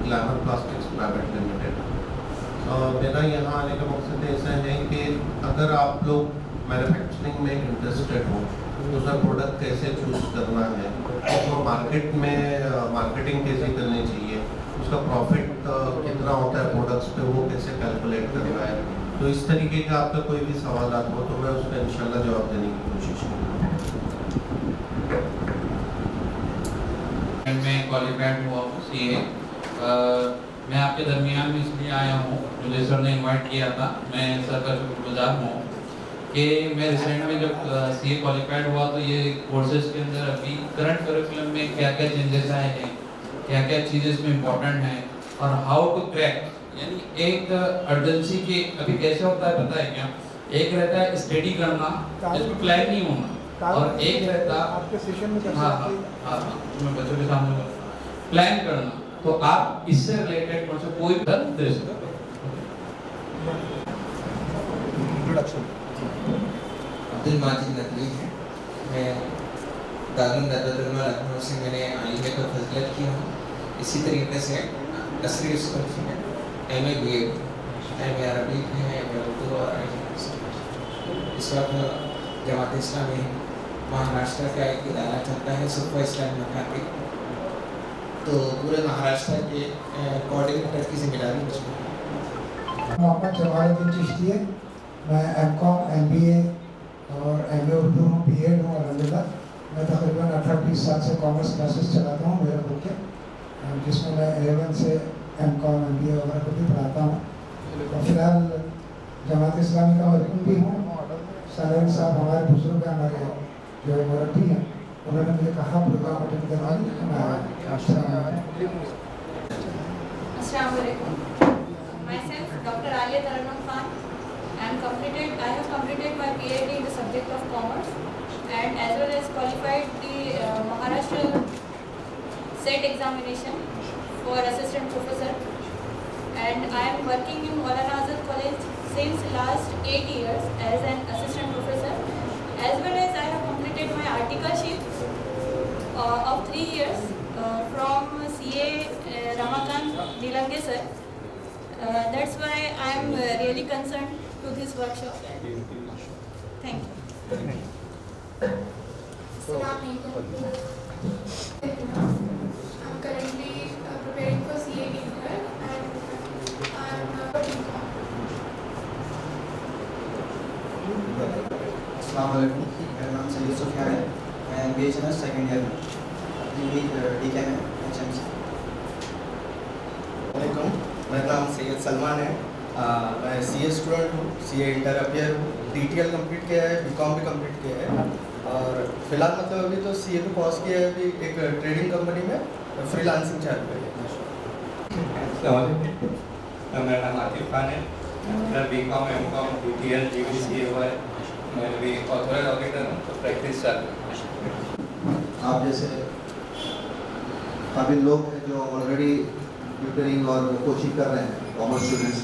ग्लैमर प्लास्टिक्स प्राइवेट लिमिटेड। मेरा यहाँ आने का मकसद ऐसा है कि अगर आप लोग मैन्युफैक्चरिंग में इंटरेस्टेड हो तो सर प्रोडक्ट कैसे चूज़ करना है, तो मार्केट में मार्केटिंग कैसे करनी चाहिए, उसका प्रॉफिट कितना होता है प्रोडक्ट्स पे वो कैसे कैलकुलेट करना है, तो इस तरीके का आपका कोई भी सवाल हो तो मैं उसका इंशाल्लाह जवाब देने की कोशिश करूँगा। मैं क्वालिफाइड हुआ हूँ सीए। मैं आपके दरमियान में इसलिए आया हूँ, मुझे सर ने इनवाइट किया था। मैं सर का शुक्रगुजार हूँ कि मैं रिसेंट में जब सीए क्वालिफाइड हुआ तो ये कोर्सेज के अंदर अभी करंट करिकुलम में क्या क्या चेंजेस आए हैं, क्या क्या चीज़ें इसमें इम्पोर्टेंट हैं और हाउ टू क्रैक, यानी एक अर्जेंसी के अभी कैसे होता है पता है क्या, एक रहता है स्टडी करना जिसमें प्लान नहीं होना और एक रहता आपके सेशन में हाँ मैं बच्चों के सामने प्लान करना। तो आप इससे रिलेटेड कौन सा कोई दे सकते हो। इंट्रोडक्शन। अब्दुल माजिद नकवी है, मैं दारुल नदवा लखनऊ से मैंने आईएमए का फजलत किया हूँ। इसी तरीके से नसरी स्कूल में एमए बीए, एमए अरबी है, एमए उर्दू और इस वक्त जमात इस्लामी महाराष्ट्र का एक इदारा चलता है सुपर इस्लाम मकाती, तो पूरे महाराष्ट्र के कोऑर्डिनेटर की जिम्मेदारी मुझे। मोहम्मद जवालुद्दीन चिश्ती है, मैं M.Com, MBA और MA उर्दू हूँ, B.Ed हूँ अलहमदिल्ला। मैं तकरीबन 18-20 साल से कॉमर्स क्लासेस चलाता हूँ मेरे खुद के, जिसमें मैं 11 से M.Com, MBA वगैरह को भी पढ़ाता हूँ। और फिलहाल जमात इस्लामी का वर्किंग भी हूँ। सालेम साहब हमारे बुजुर्ग हैं, हमारे जो मुरब्बी हैं, उन्होंने मुझे कहा प्रोग्राम अटेंड करवाने के लिए Assalamu alaikum. Myself, Dr. Alia Taranum Khan. I have completed my PhD in the subject of commerce and as well as qualified the Maharashtra SET examination for assistant professor. And I am working in Maulana Azad College since last 8 years as an assistant professor. As well as I have completed my articleship of 3 years from CA Ramakant Nilange sir. That's why I am really concerned to this workshop. Thank you. I'm currently preparing for CA Inter and I'm अस्सलाम वालेकुम, मेरा नाम सैयद सुफियान है। मैं BHNS सेकेंड ईयर में DK में HMC। वालेकुम, मेरा नाम सैयद सलमान है। मैं CA स्टूडेंट हूँ, CA इंटर अपियर हूँ। DTL कंप्लीट किया है, BCom भी कंप्लीट किया है और फिलहाल मतलब अभी तो CA पे पॉज किया है, अभी एक ट्रेडिंग कंपनी में फ्रीलांसिंग चालू है। मेरा नाम आतिफ खान है। मेरा BCom, MCom, DTL, GBCA हुआ है। मैं भी ऑथराइज ऑडिटर हूँ, तो प्रैक्टिस चालू है। आप जैसे काफ़ी लोग हैं जो ऑलरेडी ट्यूटरिंग और कोचिंग कर रहे हैं, कॉमर्स स्टूडेंट्स।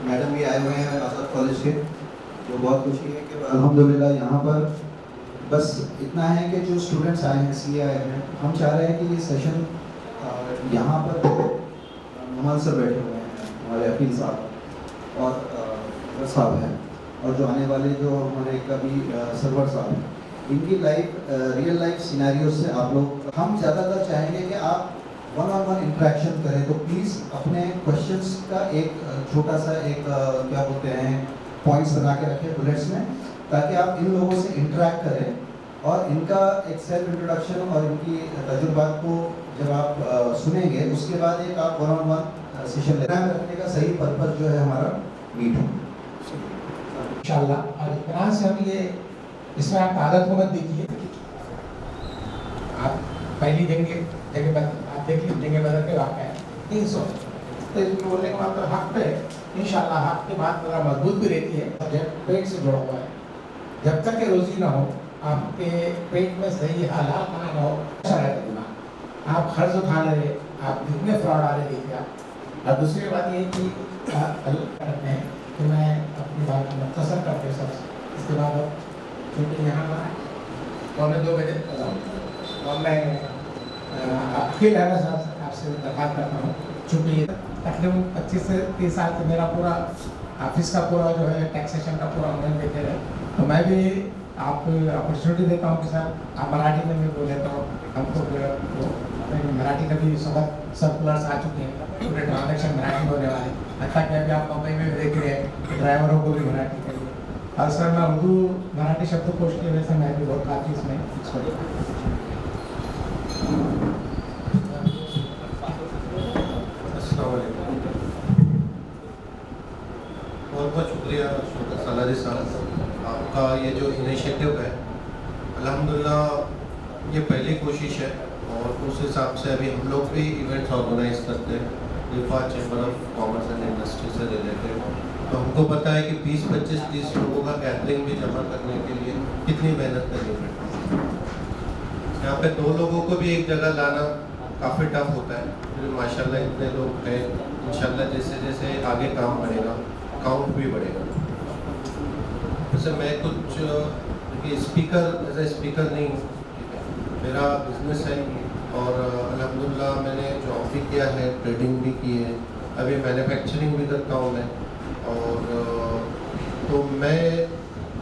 मैडम भी आए हुए हैं आजाद कॉलेज के, जो बहुत खुशी है कि अल्हम्दुलिल्लाह यहाँ पर बस इतना है कि जो स्टूडेंट्स आए हैं, CA आए हैं, हम चाह रहे हैं कि ये सेशन यहाँ पर नमाल सर बैठे हुए हैं, हमारे अकील साहब और साहब हैं, और जो आने वाले जो हमारे कभी सरवर साहब हैं, इनकी रियल लाइफ सिनेरियो से आप लोग, हम ज़्यादातर चाहेंगे कि आप वन-ऑन-वन इंटरेक्शन करें। तो प्लीज़ अपने क्वेश्चंस का एक छोटा सा एक क्या बोलते हैं पॉइंट्स बना के रखें बुलेट्स में, ताकि आप इन लोगों से इंटरेक्ट करें और इनका एक सेल्फ इंट्रोडक्शन और इनकी तजुर्बात को जब आप सुनेंगे, उसके बाद एक आप वन-ऑन-वन सेशन रखने का सही पर्पज़ जो है हमारा मीट हो इंशाल्लाह। और इतना से हम ये इसमें आप आदत को मत देखिए, आप पहली जगह आप देख लीजिए जगह बदल के वाक़ है 300, तो इसमें बोलने के बाद तो हक पे इंशाल्लाह हक की बात ज़रा मजबूत भी रहती है, सब्जेक्ट पेट से जुड़ा हुआ है। जब तक कि रोज़ी ना हो, आपके पेट में सही हालात ना हो, अच्छा रहता दिमाग, आप खर्च उठा रहे, आप कितने फ्रॉड आ रहे देखिए आप। और दूसरी बात ये कि करते हैं कि मैं अपनी बात को मुख्तसर करके सब इसके बाद क्योंकि यहाँ 2:45 बजे और मैं अखिल अहमद साहब से आपसे दरख्वास्त करता हूँ, चूँकि तकरीबन 25 से 30 साल से मेरा पूरा ऑफिस का पूरा जो है टैक्सेशन का पूरा ऑनलाइन देते रहे, तो मैं भी आपको अपॉर्चुनिटी देता हूँ कि सर आप मराठी में भी बोले तो हमको मराठी का भी सर्कुलर्स आ चुके हैं, पूरे ट्रांजेक्शन मराठी होने वाले, हत्ता कि अभी आप मुंबई में देख रहे हैं ड्राइवरों को भी मराठी चाहिए। और सर मैं उर्दू मराठी शब्दकोश की वजह से मैं भी बहुत काफ़ी इसमें बहुत बहुत शुक्रिया सलारी साहब, आपका ये जो इनिशिएटिव है अल्हम्दुलिल्लाह ये पहली कोशिश है और उस हिसाब से अभी हम लोग भी इवेंट्स ऑर्गेनाइज करते हैं रिफा chamber of commerce and industry से रिलेटेड। तो हमको पता है कि 20, 25, 30 लोगों का गैदरिंग भी जमा करने के लिए कितनी मेहनत करनी पड़ती है। यहाँ पे 2 लोगों को भी एक जगह लाना काफ़ी टफ होता है, फिर माशाल्लाह इतने लोग हैं, इंशाल्लाह जैसे जैसे आगे काम बढ़ेगा काउंट भी बढ़ेगा। जैसे मैं कुछ स्पीकर एज ए स्पीकर नहीं हूँ, मेरा बिजनेस है और अल्हम्दुलिल्लाह मैंने जॉब भी किया है, ट्रेडिंग भी की है, अभी मैन्युफैक्चरिंग भी करता हूँ मैं। और तो मैं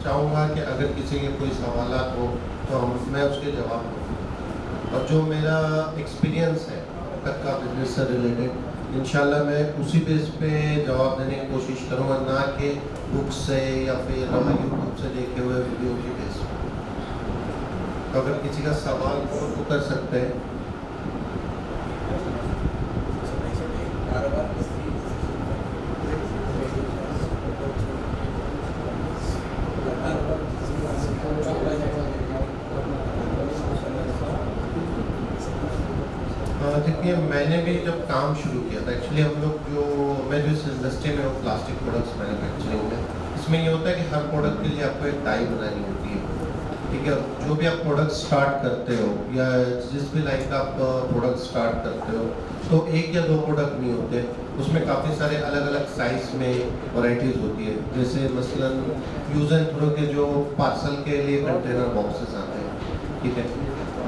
चाहूँगा कि अगर किसी के कोई सवाल हो तो मैं उसके जवाब दूँ, और जो मेरा एक्सपीरियंस है अब तक का बिजनेस से रिलेटेड इंशाल्लाह मैं उसी बेस पे जवाब देने की कोशिश करूँगा, ना कि बुक से या फिर यूट्यूब से देखे हुए वीडियो की बेस पे। तो अगर किसी का सवाल हो तो कर सकते हैं। देखिए, मैंने भी जब काम शुरू किया था, एक्चुअली हम लोग मैं जो इस इंडस्ट्री में हूँ प्लास्टिक प्रोडक्ट्स मैन्युफैक्चरिंग में, इसमें ये होता है कि हर प्रोडक्ट के लिए आपको एक डाई बनानी होती है, ठीक है। जो भी आप प्रोडक्ट स्टार्ट करते हो या जिस भी लाइन का आप प्रोडक्ट स्टार्ट करते हो, तो एक या दो प्रोडक्ट नहीं होते, उसमें काफ़ी सारे अलग अलग साइज में वैरायटीज़ होती है। जैसे मसलन यूज़ एंड थ्रो के जो पार्सल के लिए कंटेनर बॉक्सेस आते हैं, ठीक है,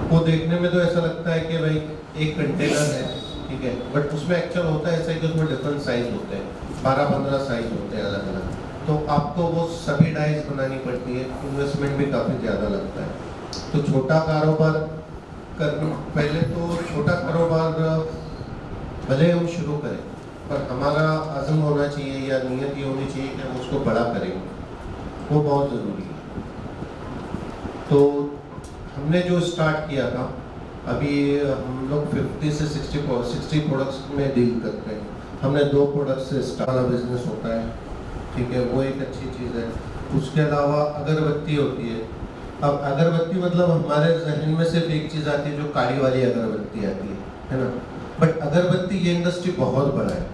वो देखने में तो ऐसा लगता है कि भाई एक कंटेनर है, ठीक है, बट उसमें एक्चुअल होता है ऐसा है कि उसमें डिफरेंट साइज होते हैं, 12-15 साइज होते हैं अलग अलग। तो आपको वो सभी डाइज बनानी पड़ती है, इन्वेस्टमेंट भी काफ़ी ज़्यादा लगता है। तो छोटा कारोबार पहले तो छोटा कारोबार भले हम शुरू करें, पर हमारा अज़म होना चाहिए या नीयत ये होनी चाहिए कि हम उसको बड़ा करेंगे, वो बहुत ज़रूरी है। तो हमने जो स्टार्ट किया था, अभी हम लोग 50 से 60 प्रोडक्ट्स में डील करते हैं। हमने 2 प्रोडक्ट्स से स्टार्ट बिजनेस होता है, ठीक है, वो एक अच्छी चीज़ है। उसके अलावा अगरबत्ती होती है। अब अगरबत्ती मतलब हमारे जहन में सिर्फ एक चीज़ आती है जो काड़ी वाली अगरबत्ती आती है ना, बट अगरबत्ती ये इंडस्ट्री बहुत बड़ा है,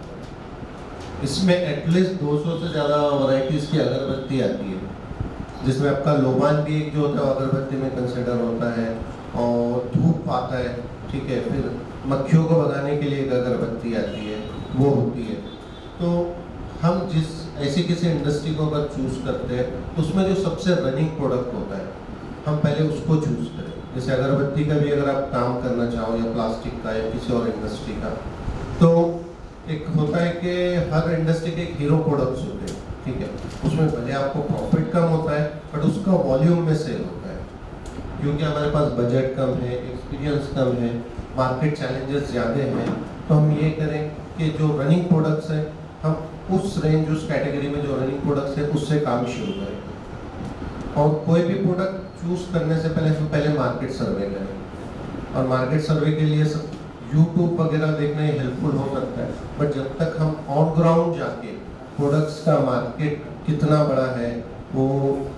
इसमें एटलीस्ट 200 से ज़्यादा वैरायटीज़ की अगरबत्ती आती है, जिसमें आपका लोबान भी एक जो होता है अगरबत्ती में कंसिडर होता है, और धूप आता है, ठीक है, फिर मक्खियों को भगाने के लिए एक अगरबत्ती आती है, वो होती है। तो हम जिस ऐसी किसी इंडस्ट्री को अगर चूज़ करते हैं तो उसमें जो सबसे रनिंग प्रोडक्ट होता है, हम पहले उसको चूज़ करें। जैसे अगरबत्ती का भी अगर आप काम करना चाहो, या प्लास्टिक का, या किसी और इंडस्ट्री का, तो एक होता है कि हर इंडस्ट्री के एक हीरो प्रोडक्ट्स होते हैं, ठीक है, उसमें भले आपको प्रॉफिट कम होता है बट उसका वॉल्यूम में सेल होता है, क्योंकि हमारे पास बजट कम है, एक्सपीरियंस कम है, मार्केट चैलेंजेस ज़्यादा हैं। तो हम ये करें कि जो रनिंग प्रोडक्ट्स हैं, हम उस रेंज, उस कैटेगरी में जो रनिंग प्रोडक्ट्स है उससे काम शुरू करें। और कोई भी प्रोडक्ट चूज़ करने से पहले हम पहले मार्केट सर्वे करें, और मार्केट सर्वे के लिए सब यूट्यूब वगैरह देखना ही हेल्पफुल हो सकता है, बट जब तक हम ऑन ग्राउंड जाके प्रोडक्ट्स का मार्केट कितना बड़ा है, वो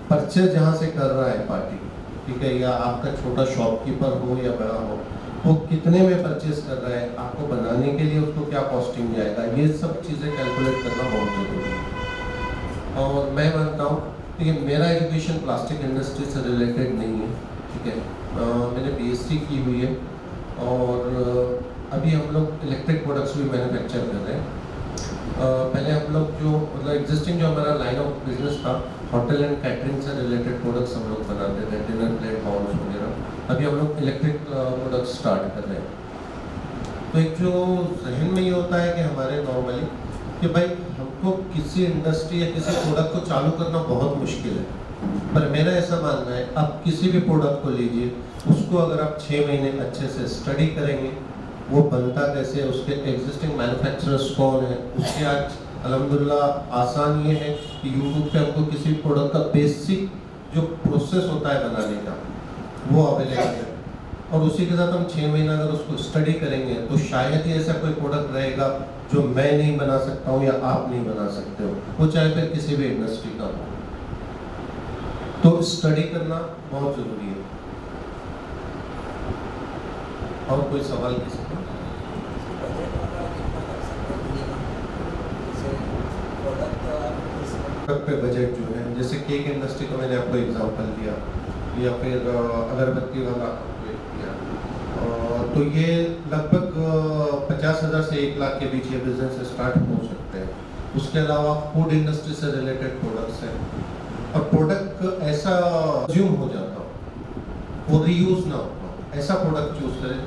परचेज जहाँ से कर रहा है पार्टी, ठीक है, या आपका छोटा शॉपकीपर हो या बड़ा हो, वो कितने में परचेज कर रहा है, आपको बनाने के लिए उसको क्या कॉस्टिंग जाएगा, ये सब चीज़ें कैलकुलेट करना बहुत ज़रूरी है। और मैं मानता हूँ कि मेरा एजुकेशन प्लास्टिक इंडस्ट्री से रिलेटेड नहीं है, ठीक है, मैंने BSc की हुई है, और अभी हम लोग इलेक्ट्रिक प्रोडक्ट्स भी मैन्युफैक्चर कर रहे हैं। पहले हम लोग जो मतलब एग्जिस्टिंग जो हमारा लाइन ऑफ बिजनेस था, होटल एंड कैटरिंग से रिलेटेड प्रोडक्ट्स हम लोग बनाते थे, डिनर प्लेट, बाउल्स वगैरह। अभी हम लोग इलेक्ट्रिक प्रोडक्ट्स स्टार्ट कर रहे हैं। तो एक जो जहन में ये होता है कि हमारे नॉर्मली कि भाई हमको किसी इंडस्ट्री या किसी प्रोडक्ट को चालू करना बहुत मुश्किल है, पर मेरा ऐसा मानना है, आप किसी भी प्रोडक्ट को लीजिए, उसको अगर आप 6 महीने अच्छे से स्टडी करेंगे, वो बनता कैसे है, उसके एग्जिस्टिंग मैन्युफैक्चरर्स कौन है, उसके आज अल्हम्दुलिल्लाह आसान ये है कि यूट्यूब पे हमको किसी प्रोडक्ट का बेसिक जो प्रोसेस होता है बनाने का वो अवेलेबल है, और उसी के साथ हम 6 महीना अगर उसको स्टडी करेंगे तो शायद ही ऐसा कोई प्रोडक्ट रहेगा जो मैं नहीं बना सकता हूँ या आप नहीं बना सकते हो, वो चाहे फिर किसी भी इंडस्ट्री का हो। तो स्टडी करना बहुत ज़रूरी है। और कोई सवाल किसी का? पे बजट जो है, जैसे केक इंडस्ट्री का मैंने आपको एग्जांपल दिया, या फिर अगरबत्ती वाला दिया, तो ये लगभग 50,000 से 1 लाख के बीच ये बिजनेस स्टार्ट हो सकते हैं। उसके अलावा फूड इंडस्ट्री से रिलेटेड प्रोडक्ट्स हैं, और प्रोडक्ट ऐसा कंज्यूम हो जाता हो, वो रीयूज ना हो, ऐसा प्रोडक्ट चूज करें।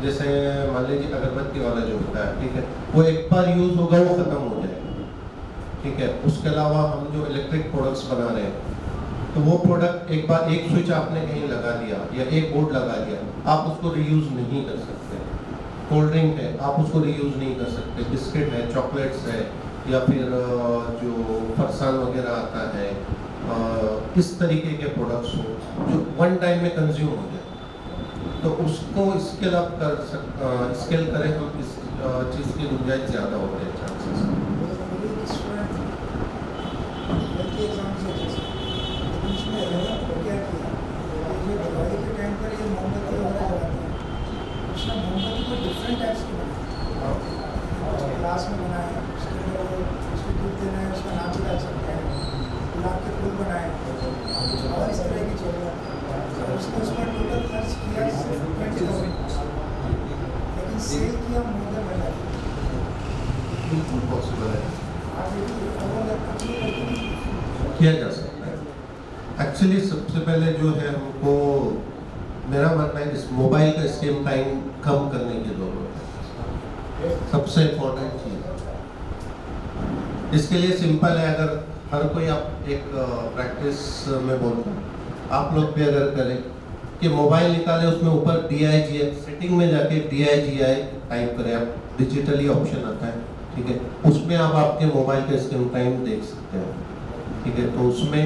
जैसे मान लीजिए अगरबत्ती वाला जो होता है, ठीक है, वो एक बार यूज होगा वो खत्म हो जाएगा, ठीक है। उसके अलावा हम जो इलेक्ट्रिक प्रोडक्ट्स बना रहे हैं, तो वो प्रोडक्ट एक बार एक स्विच आपने कहीं लगा दिया या एक बोर्ड लगा दिया, आप उसको रीयूज नहीं कर सकते। कोल्ड ड्रिंक है, आप उसको रीयूज नहीं कर सकते, बिस्किट है, चॉकलेट्स है, या फिर जो फरसान वगैरह आता है, इस तरीके के प्रोडक्ट्स हो जो वन टाइम में कंज्यूम हो जाए, तो उसको स्केल अप स्केल करें हम, इस चीज़ की गुंजाइश ज़्यादा होते हैं चांसेस। डिफरेंट टाइप्स की बनाए ग्लास में बनाए, उसके अंदर वो उसको दूध देना है, उसका नाम भी डाल सकते हैं, गुलाब के फूल बनाए और इस तरह की चीज़ें। और उसने उसमें टोटल खर्च किया सिर्फ 20,000, लेकिन सेल किया मोर देन 1 लाख। बिल्कुल पॉसिबल है, आप ये भी अपनी करके किया जा सकता है। एक्चुअली सबसे पहले जो है हमको, मेरा मानना है इस मोबाइल का स्क्रीन टाइम कम करने की जरूरत है, सबसे इम्पोर्टेंट चीज़। इसके लिए सिंपल है, अगर हर कोई आप एक प्रैक्टिस में बोलता हूँ, आप लोग भी अगर करें कि मोबाइल निकालें, उसमें ऊपर DIGI सेटिंग में जाके DIGI टाइप करें, आप डिजिटली ऑप्शन आता है, ठीक है, उसमें आप आपके मोबाइल का स्क्रीन टाइम देख सकते हो, ठीक है। तो उसमें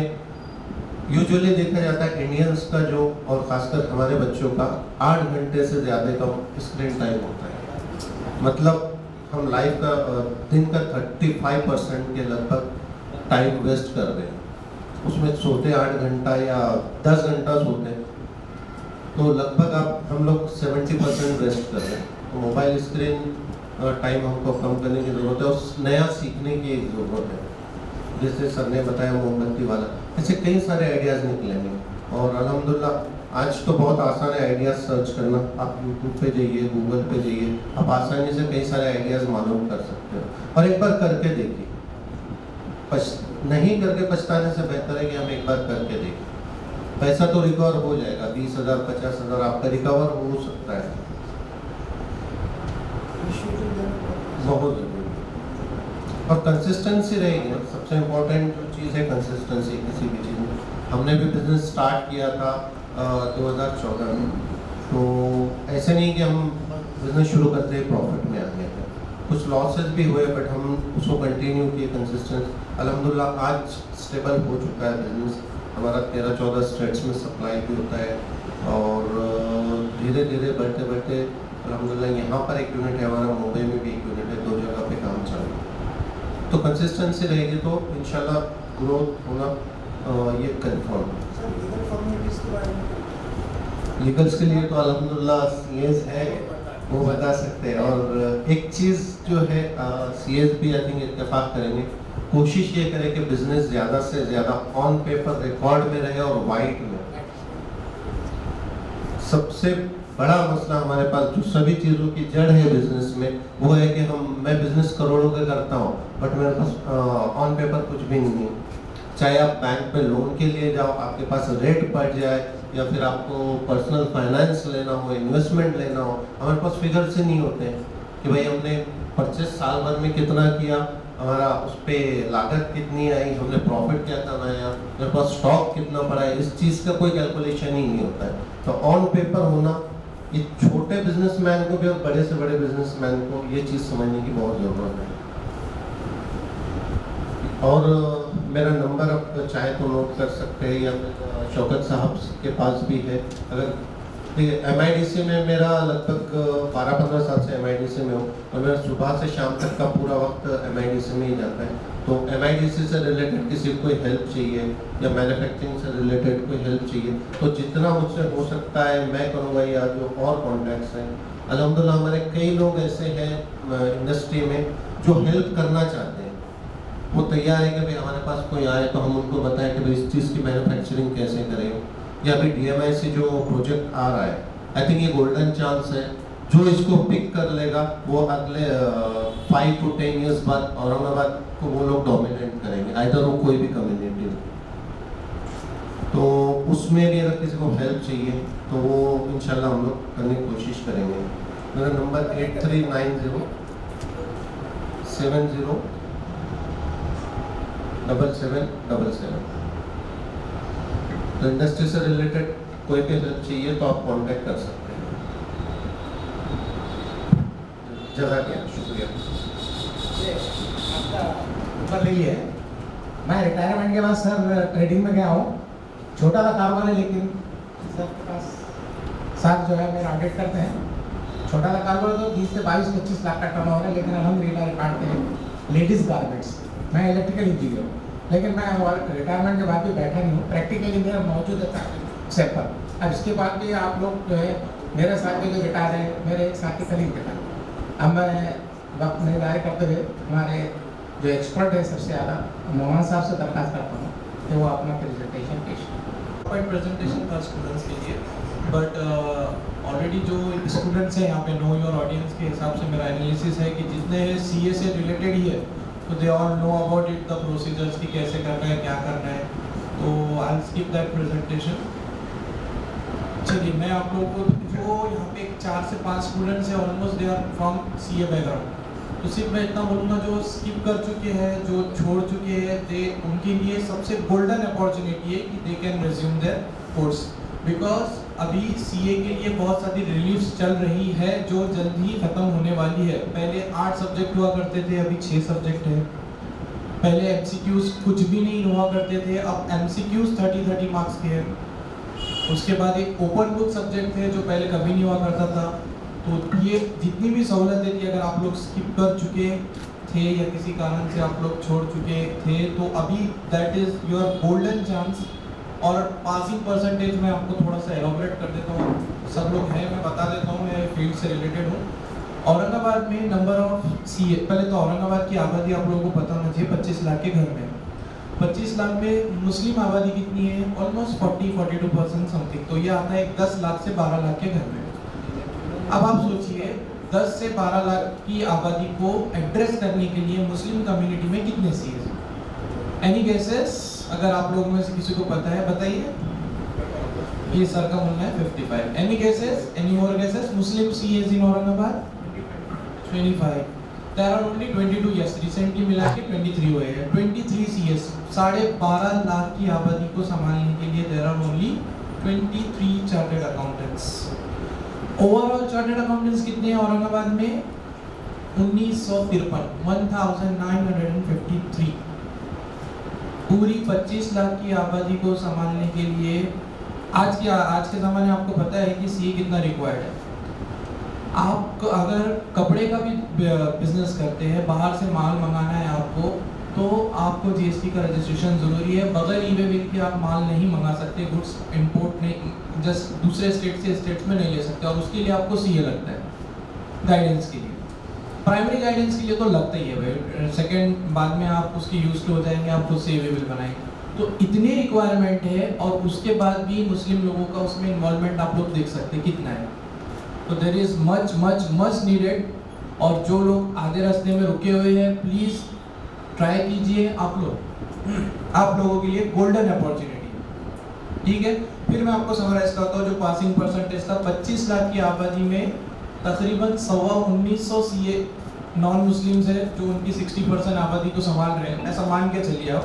यूजुअली देखा जाता है इंडियंस का जो, और खासकर हमारे बच्चों का 8 घंटे से ज़्यादा का स्क्रीन टाइम होता है। मतलब हम लाइफ का दिन का 35% के लगभग टाइम वेस्ट कर रहे हैं, उसमें सोते 8 घंटा या 10 घंटा सोते हैं, तो लगभग हम लोग 70% वेस्ट कर रहे हैं। तो मोबाइल स्क्रीन टाइम हमको कम करने की ज़रूरत है, और नया सीखने की ज़रूरत है। जैसे सर ने बताया मोमबत्ती वाला, ऐसे कई सारे आइडियाज़ निकलेंगे, और अल्हम्दुलिल्लाह आज तो बहुत आसान है आइडियाज़ सर्च करना। आप यूट्यूब पे जाइए, गूगल पे जाइए, आप आसानी से कई सारे आइडियाज़ मालूम कर सकते हो, और एक बार करके देखिए। नहीं करके पछताने से बेहतर है कि हम एक बार करके देखें। पैसा तो रिकवर हो जाएगा, 20,000 50,000 आपका रिकवर हो सकता है, बहुत ज़रूरी। और कंसिस्टेंसी रहेगी ना, सबसे इम्पोर्टेंट जो चीज़ है कंसिस्टेंसी किसी भी चीज़ में। हमने भी बिजनेस स्टार्ट किया था 2014 में, तो ऐसे नहीं कि हम बिजनेस शुरू करते ही प्रॉफिट में आ गए थे, कुछ लॉसेस भी हुए, बट हम उसको कंटिन्यू किए कंसिस्टेंट। अल्हम्दुलिल्लाह आज स्टेबल हो चुका है बिजनेस हमारा, 13-14 स्टेट्स में सप्लाई भी होता है, और धीरे धीरे बढ़ते बढ़ते अल्हम्दुलिल्लाह यहाँ पर एक यूनिट है हमारा, मुंबई में भी एक यूनिट है, 2 जगह पे काम चालू है। तो कंसिस्टेंसी रहेगी तो इंशाल्लाह ग्रोथ होना ये कंफर्म है। लीगल्स के लिए तो अल्हम्दुलिल्लाह CAs है, वो बता सकते हैं। और एक चीज़ जो है CAs भी आई थिंक इत्तेफाक करेंगे, कोशिश ये करें कि बिजनेस ज़्यादा से ज़्यादा ऑन पेपर रिकॉर्ड में रहे और वाइट में। सबसे बड़ा मसला हमारे पास जो सभी चीज़ों की जड़ है बिजनेस में, वो है कि मैं बिजनेस करोड़ों का करता हूँ, बट मेरे पास ऑन पेपर कुछ भी नहीं है। चाहे आप बैंक में लोन के लिए जाओ, आपके पास रेट बढ़ जाए, या फिर आपको पर्सनल फाइनेंस लेना हो, इन्वेस्टमेंट लेना हो, हमारे पास फिगर्स ही नहीं होते हैं कि भाई हमने परचेस साल भर में कितना किया, हमारा उस पर लागत कितनी आई, हमने प्रॉफिट क्या कमाया, मेरे पास स्टॉक कितना पड़ा है, इस चीज़ का कोई कैलकुलेशन ही नहीं होता है। तो ऑन पेपर होना, ये छोटे बिजनेसमैन को भी और बड़े से बड़े बिजनेसमैन को ये चीज़ समझने की बहुत ज़रूरत है। और मेरा नंबर आप चाहे तो नोट कर सकते हैं, या शौकत साहब के पास भी है। अगर MIDC में मेरा लगभग 12-15 साल से MIDC में हूँ, और मेरा सुबह से शाम तक का पूरा वक्त MIDC में ही जाता है। तो MIDC से रिलेटेड किसी को कोई हेल्प चाहिए, या मैन्युफैक्चरिंग से रिलेटेड कोई हेल्प चाहिए, तो जितना मुझसे हो सकता है मैं करूँगा, या जो और कॉन्टैक्ट्स हैं अल्हम्दुलिल्लाह हमारे कई लोग ऐसे हैं इंडस्ट्री में जो हेल्प करना चाहते हैं, वो तैयार है कि भाई हमारे पास कोई आए तो हम उनको बताएं कि भाई इस चीज़ की मैन्युफैक्चरिंग कैसे करें। या अभी DMI से जो प्रोजेक्ट आ रहा है, आई थिंक ये गोल्डन चांस है, जो इसको पिक कर लेगा वो अगले 5 to 10 ईयर्स बाद औरंगाबाद को वो लोग डोमिनेट करेंगे, आइदर वो कोई भी कम्युनिटी हो। तो उसमें भी अगर किसी को हेल्प चाहिए तो वो इंशाल्लाह हम लोग करने की कोशिश करेंगे। मेरा नंबर 8390 70 7777। तो इंडस्ट्री से रिलेटेड कोई भी हेल्प चाहिए तो आप कांटेक्ट कर सकते हैं। जज़ाकिल्लाह, शुक्रिया। ये आपका ऊपर नहीं है। मैं रिटायरमेंट के बाद सर ट्रेडिंग में गया हूँ। छोटा सा कारोबार है, लेकिन सर के पास साथ जो है मेरा ऑडिट करते हैं। छोटा सा कारोबार तो 20 से 22-25 लाख का टर्नओवर है, लेकिन अल्हम्दुलिल्लाह काटते हैं लेडीज़ गारमेंट्स। मैं इलेक्ट्रिकल इंजीनियर हूँ, लेकिन मैं रिटायरमेंट के बाद भी बैठा नहीं हूँ। प्रैक्टिकली मेरा मौजूद है सेट पर। अब इसके बाद भी आप लोग जो है मेरे साथ में जो रिटायर है, मेरे एक साथी कलीग रिटायर। अब मैं वक्त नहीं ज़ाया करते हुए हमारे जो एक्सपर्ट है सबसे ज़्यादा मोहन साहब से दरख्वास्त करता हूँ कि वो अपना प्रेजेंटेशन पेश करें। प्रेजेंटेशन था स्टूडेंट्स के लिए, बट ऑलरेडी जो स्टूडेंट्स हैं यहाँ पे नो योर ऑडियंस के हिसाब से मेरा एनालिसिस है कि जितने सीए से रिलेटेड ही है तो they all know about it, the procedures की कैसे करना है, क्या करना है। तो I will skip that presentation. चलिए, मैं आप लोगों को जो यहाँ पे 4 से 5 स्टूडेंट्स हैं, almost they are from CA background, तो सिर्फ मैं इतना बोलूँगा जो स्किप कर चुके हैं, जो छोड़ चुके हैं, दे उनके लिए सबसे गोल्डन अपॉर्चुनिटी है कि they can resume their course, because अभी सीए के लिए बहुत सारी रिलीफ्स चल रही है जो जल्द ही ख़त्म होने वाली है। पहले 8 सब्जेक्ट हुआ करते थे, अभी 6 सब्जेक्ट है। पहले एमसीक्यूज कुछ भी नहीं हुआ करते थे, अब एमसीक्यूज 30 मार्क्स के हैं। उसके बाद एक ओपन बुक सब्जेक्ट है जो पहले कभी नहीं हुआ करता था। तो ये जितनी भी सहूलतें थी, अगर आप लोग स्किप कर चुके थे या किसी कारण से आप लोग छोड़ चुके थे, तो अभी that is your golden chance. और पासिंग परसेंटेज मैं आपको थोड़ा सा एलोबरेट कर देता हूँ, सब लोग हैं, मैं बता देता हूँ, मैं फील्ड से रिलेटेड हूँ। औरंगाबाद में नंबर ऑफ सीए, पहले तो औरंगाबाद की आबादी आप लोगों को पता होना चाहिए 25 लाख के घर में। 25 लाख में मुस्लिम आबादी कितनी है? Almost 40-42% something. तो ये आता है 10 लाख से 12 लाख के घर में। अब आप सोचिए 10 से 12 लाख की आबादी को एड्रेस करने के लिए मुस्लिम कम्युनिटी में कितने सीए? Any guesses? अगर आप लोगों में से किसी को पता है बताइए। ये सर का बोलना है 55। Any guesses? Any more guesses? Muslim CS in Aurangabad 25। There are only 22, yes, recently मिला के 23 हुए हैं। 23 CS, 12.5 लाख की आबादी को संभालने के लिए there are only 23 chartered accountants. Overall chartered accountants कितने हैं औरंगाबाद में? 1953, 1953। पूरी 25 लाख की आबादी को संभालने के लिए आज के ज़माने में आपको पता है कि सीए कितना रिक्वायर्ड है। आप अगर कपड़े का भी बिजनेस करते हैं, बाहर से माल मंगाना है आपको, तो आपको जीएसटी का रजिस्ट्रेशन ज़रूरी है। बगैर ई वे बिल के आप माल नहीं मंगा सकते, गुड्स इंपोर्ट नहीं, जस्ट दूसरे स्टेट से स्टेट्स में नहीं ले सकते, और उसके लिए आपको सीए लगता है गाइडेंस के लिए। प्राइमरी गाइडेंस के लिए तो लगता ही है भाई, सेकेंड बाद में आप उसके यूज हो जाएंगे, आप खुद से ई वे बिल बनाएंगे। तो इतनी रिक्वायरमेंट है, और उसके बाद भी मुस्लिम लोगों का उसमें इन्वॉल्वमेंट आप लोग देख सकते हैं कितना है। तो there is much much much needed. और जो लोग आधे रास्ते में रुके हुए हैं, प्लीज़ ट्राई कीजिए। आप लोगों के लिए गोल्डन अपॉर्चुनिटी, ठीक है। फिर मैं आपको समराइज करता हूँ जो पासिंग परसेंटेज था। 25 लाख की आबादी में तकरीबन 1900 सीए नॉन मुस्लिम्स है जो उनकी 60% आबादी को संभाल रहे हैं, ऐसा मान के चलिए आप।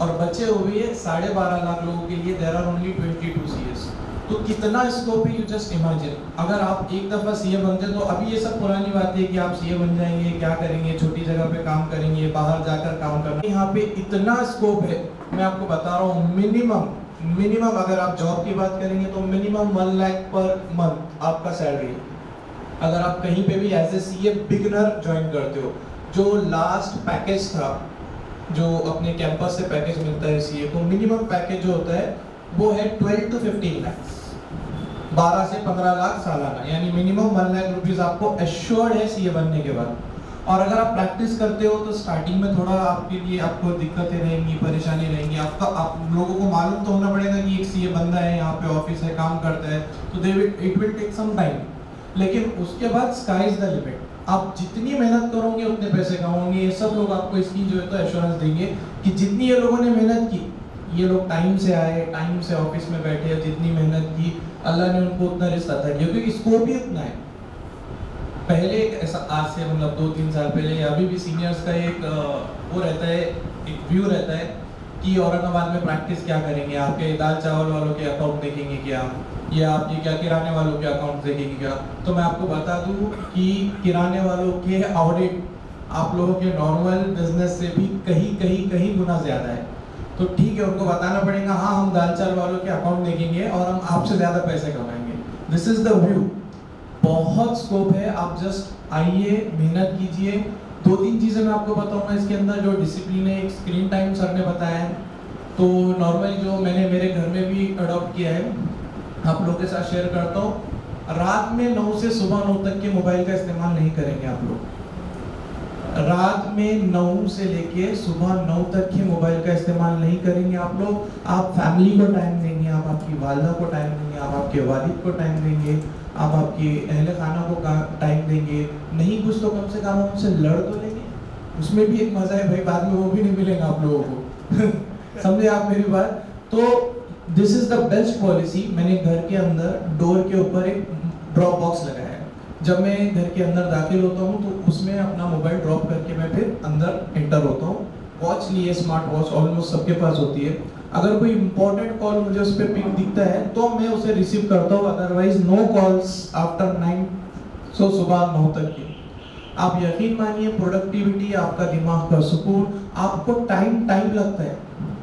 और बचे हुए 12.5 लाख लोगों के लिए देयर आर ओनली 22 सीएस। तो कितना स्कोप है, यू जस्ट इमेजिन। अगर आप एक दफ़ा सीए बनते तो अभी ये सब पुरानी बात है कि आप सीए बन जाएंगे, क्या करेंगे, छोटी जगह पे काम करेंगे, बाहर जाकर काम करना। यहाँ पे इतना स्कोप है, मैं आपको बता रहा हूँ। मिनिमम अगर आप जॉब की बात करेंगे तो मिनिमम 1 लाख पर मंथ आपका सैलरी है। अगर आप कहीं पे भी as a CA beginner join करते हो, जो लास्ट पैकेज था, जो अपने कैंपस से पैकेज मिलता है सीए को, मिनिमम पैकेज जो होता है वो है 12 to 15 लाख, 12 से 15 लाख सालाना, यानी मिनिमम 1 लाख रुपीस आपको एश्योर्ड है सीए बनने के बाद। और अगर आप प्रैक्टिस करते हो तो स्टार्टिंग में थोड़ा आपके लिए आपको दिक्कतें रहेंगी, परेशानी रहेंगी। आप लोगों को मालूम तो होना पड़ेगा कि एक सीए बंदा है, यहाँ पे ऑफिस है, काम करता है, तो it will take some time. लेकिन उसके बाद स्काई इज द लिमिट। आप जितनी मेहनत करोगे उतने पैसे कमाओगे। ये सब लोग आपको इसकी जो है तो एश्योरेंस देंगे कि जितनी ये लोगों ने मेहनत की, ये लोग टाइम से आए, टाइम से ऑफिस में बैठे, जितनी मेहनत की, अल्लाह ने उनको उतना रिश्ता था, क्योंकि स्कोप ही उतना है। पहले ऐसा आज से मतलब 2-3 साल पहले, अभी भी सीनियर्स का एक वो रहता है, एक व्यू रहता है कि औरंगाबाद में प्रैक्टिस क्या करेंगे, आपके दाल चावल वालों के अकाउंट देखेंगे क्या, या आपके क्या किराने वालों के अकाउंट देखेंगे क्या। तो मैं आपको बता दूं कि किराने वालों के ऑडिट आप लोगों के नॉर्मल बिजनेस से भी कहीं गुना ज़्यादा है। तो ठीक है, उनको बताना पड़ेगा हाँ हम दाल चावल वालों के अकाउंट देखेंगे और हम आपसे ज़्यादा पैसे कमाएंगे। This is the view. बहुत स्कोप है, आप जस्ट आइए, मेहनत कीजिए। 2-3 चीज़ें मैं आपको बताऊंगा इसके अंदर। जो डिसिप्लिन है, एक स्क्रीन टाइम सर ने बताया है, तो नॉर्मली जो मैंने मेरे घर में भी अडॉप्ट किया है, आप लोगों के साथ शेयर करता हूँ। रात में 9 से सुबह 9 तक के मोबाइल का इस्तेमाल नहीं करेंगे आप लोग। रात में 9 से लेके सुबह 9 तक के मोबाइल का इस्तेमाल नहीं करेंगे आप लोग। आप फैमिली को टाइम देंगे, आप आपकी वालिदा को टाइम देंगे, आप आपके वालिद को टाइम देंगे, आप आपके अहले खाना को टाइम देंगे। नहीं कुछ तो कम से कम उनसे लड़ तो लेंगे, उसमें भी एक मजा है भाई, बाद में वो भी नहीं मिलेगा आप लोगों को। समझे आप मेरी बात? तो this is the best policy. मैंने घर के अंदर डोर के ऊपर एक ड्रॉप बॉक्स लगाया है। जब मैं घर के अंदर दाखिल होता हूँ तो उसमें अपना मोबाइल ड्रॉप करके मैं फिर अंदर एंटर होता हूँ। वॉच लिए, स्मार्ट वॉच ऑलमोस्ट सबके पास होती है। अगर कोई इंपॉर्टेंट कॉल मुझे उस पर पिक दिखता है तो मैं उसे रिसीव करता हूँ, अदरवाइज नो कॉल्स आफ्टर 9, सो सुबह 9 तक की। आप यकीन मानिए, प्रोडक्टिविटी, आपका दिमाग का सुकून, आपको टाइम लगता है।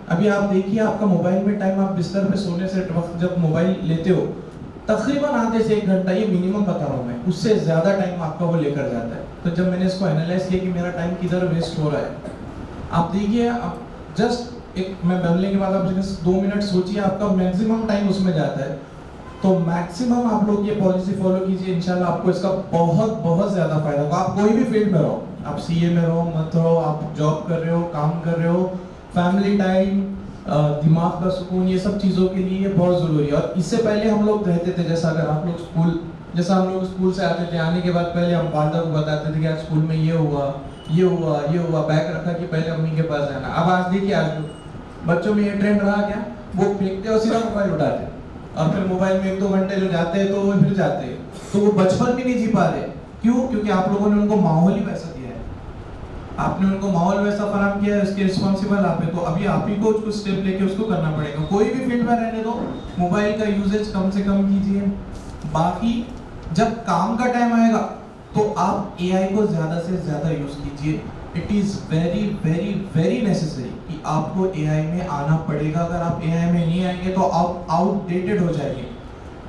अभी आप देखिए आपका मोबाइल में टाइम, आप बिस्तर पे सोने से वक्त जब मोबाइल लेते हो तकरीबन आधे से 1 घंटा, ये मिनिमम बता रहा हूँ मैं, उससे ज़्यादा टाइम आपका वो लेकर जाता है। तो जब मैंने इसको एनालाइज किया कि मेरा टाइम किधर वेस्ट हो रहा है, आप देखिए, आप जस्ट एक मैं बोलने के बाद आप 2 मिनट सोचिए, आपका मैक्सिमम टाइम उसमें जाता है। तो मैक्सिमम आप लोग ये पॉलिसी फॉलो कीजिए, इंशाल्लाह आपको इसका बहुत ज़्यादा फायदा होगा। आप कोई भी फील्ड में रहो, आप सीए में रहो, मत रहो, आप जॉब कर रहे हो, काम कर रहे हो, फैमिली टाइम, दिमाग का सुकून, ये सब चीज़ों के लिए ये बहुत ज़रूरी है। और इससे पहले हम लोग रहते थे, जैसा अगर आप लोग जैसा हम लोग स्कूल से आते थे, आने के बाद पहले हम वालिदा को बताते थे कि आज स्कूल में ये हुआ, बैग रखा कि पहले अम्मी के पास जाना। अब आज देखिए, आज बच्चों में ये ट्रेंड रहा क्या, वो फेंकते और सीधा मोबाइल उठाते और फिर मोबाइल में 1-2 घंटे जो जाते हैं तो वो फिर जाते हैं। तो वो बचपन भी नहीं जी पा रहे। क्यों? क्योंकि आप लोगों ने उनको माहौल ही वैसा दिया है, आपने उनको माहौल वैसा फराहम किया है, उसके रिस्पॉन्सिबल आप है। तो अभी आप ही को कुछ स्टेप लेके उसको करना पड़ेगा। कोई भी फील्ड में रहने दो, मोबाइल का यूजेज कम से कम कीजिए। बाकी जब काम का टाइम आएगा तो आप एआई को ज़्यादा से ज़्यादा यूज़ कीजिए। It is very very very necessary कि आपको एआई में आना पड़ेगा। अगर आप एआई में नहीं आएंगे तो आप आउटडेटेड हो जाएंगे।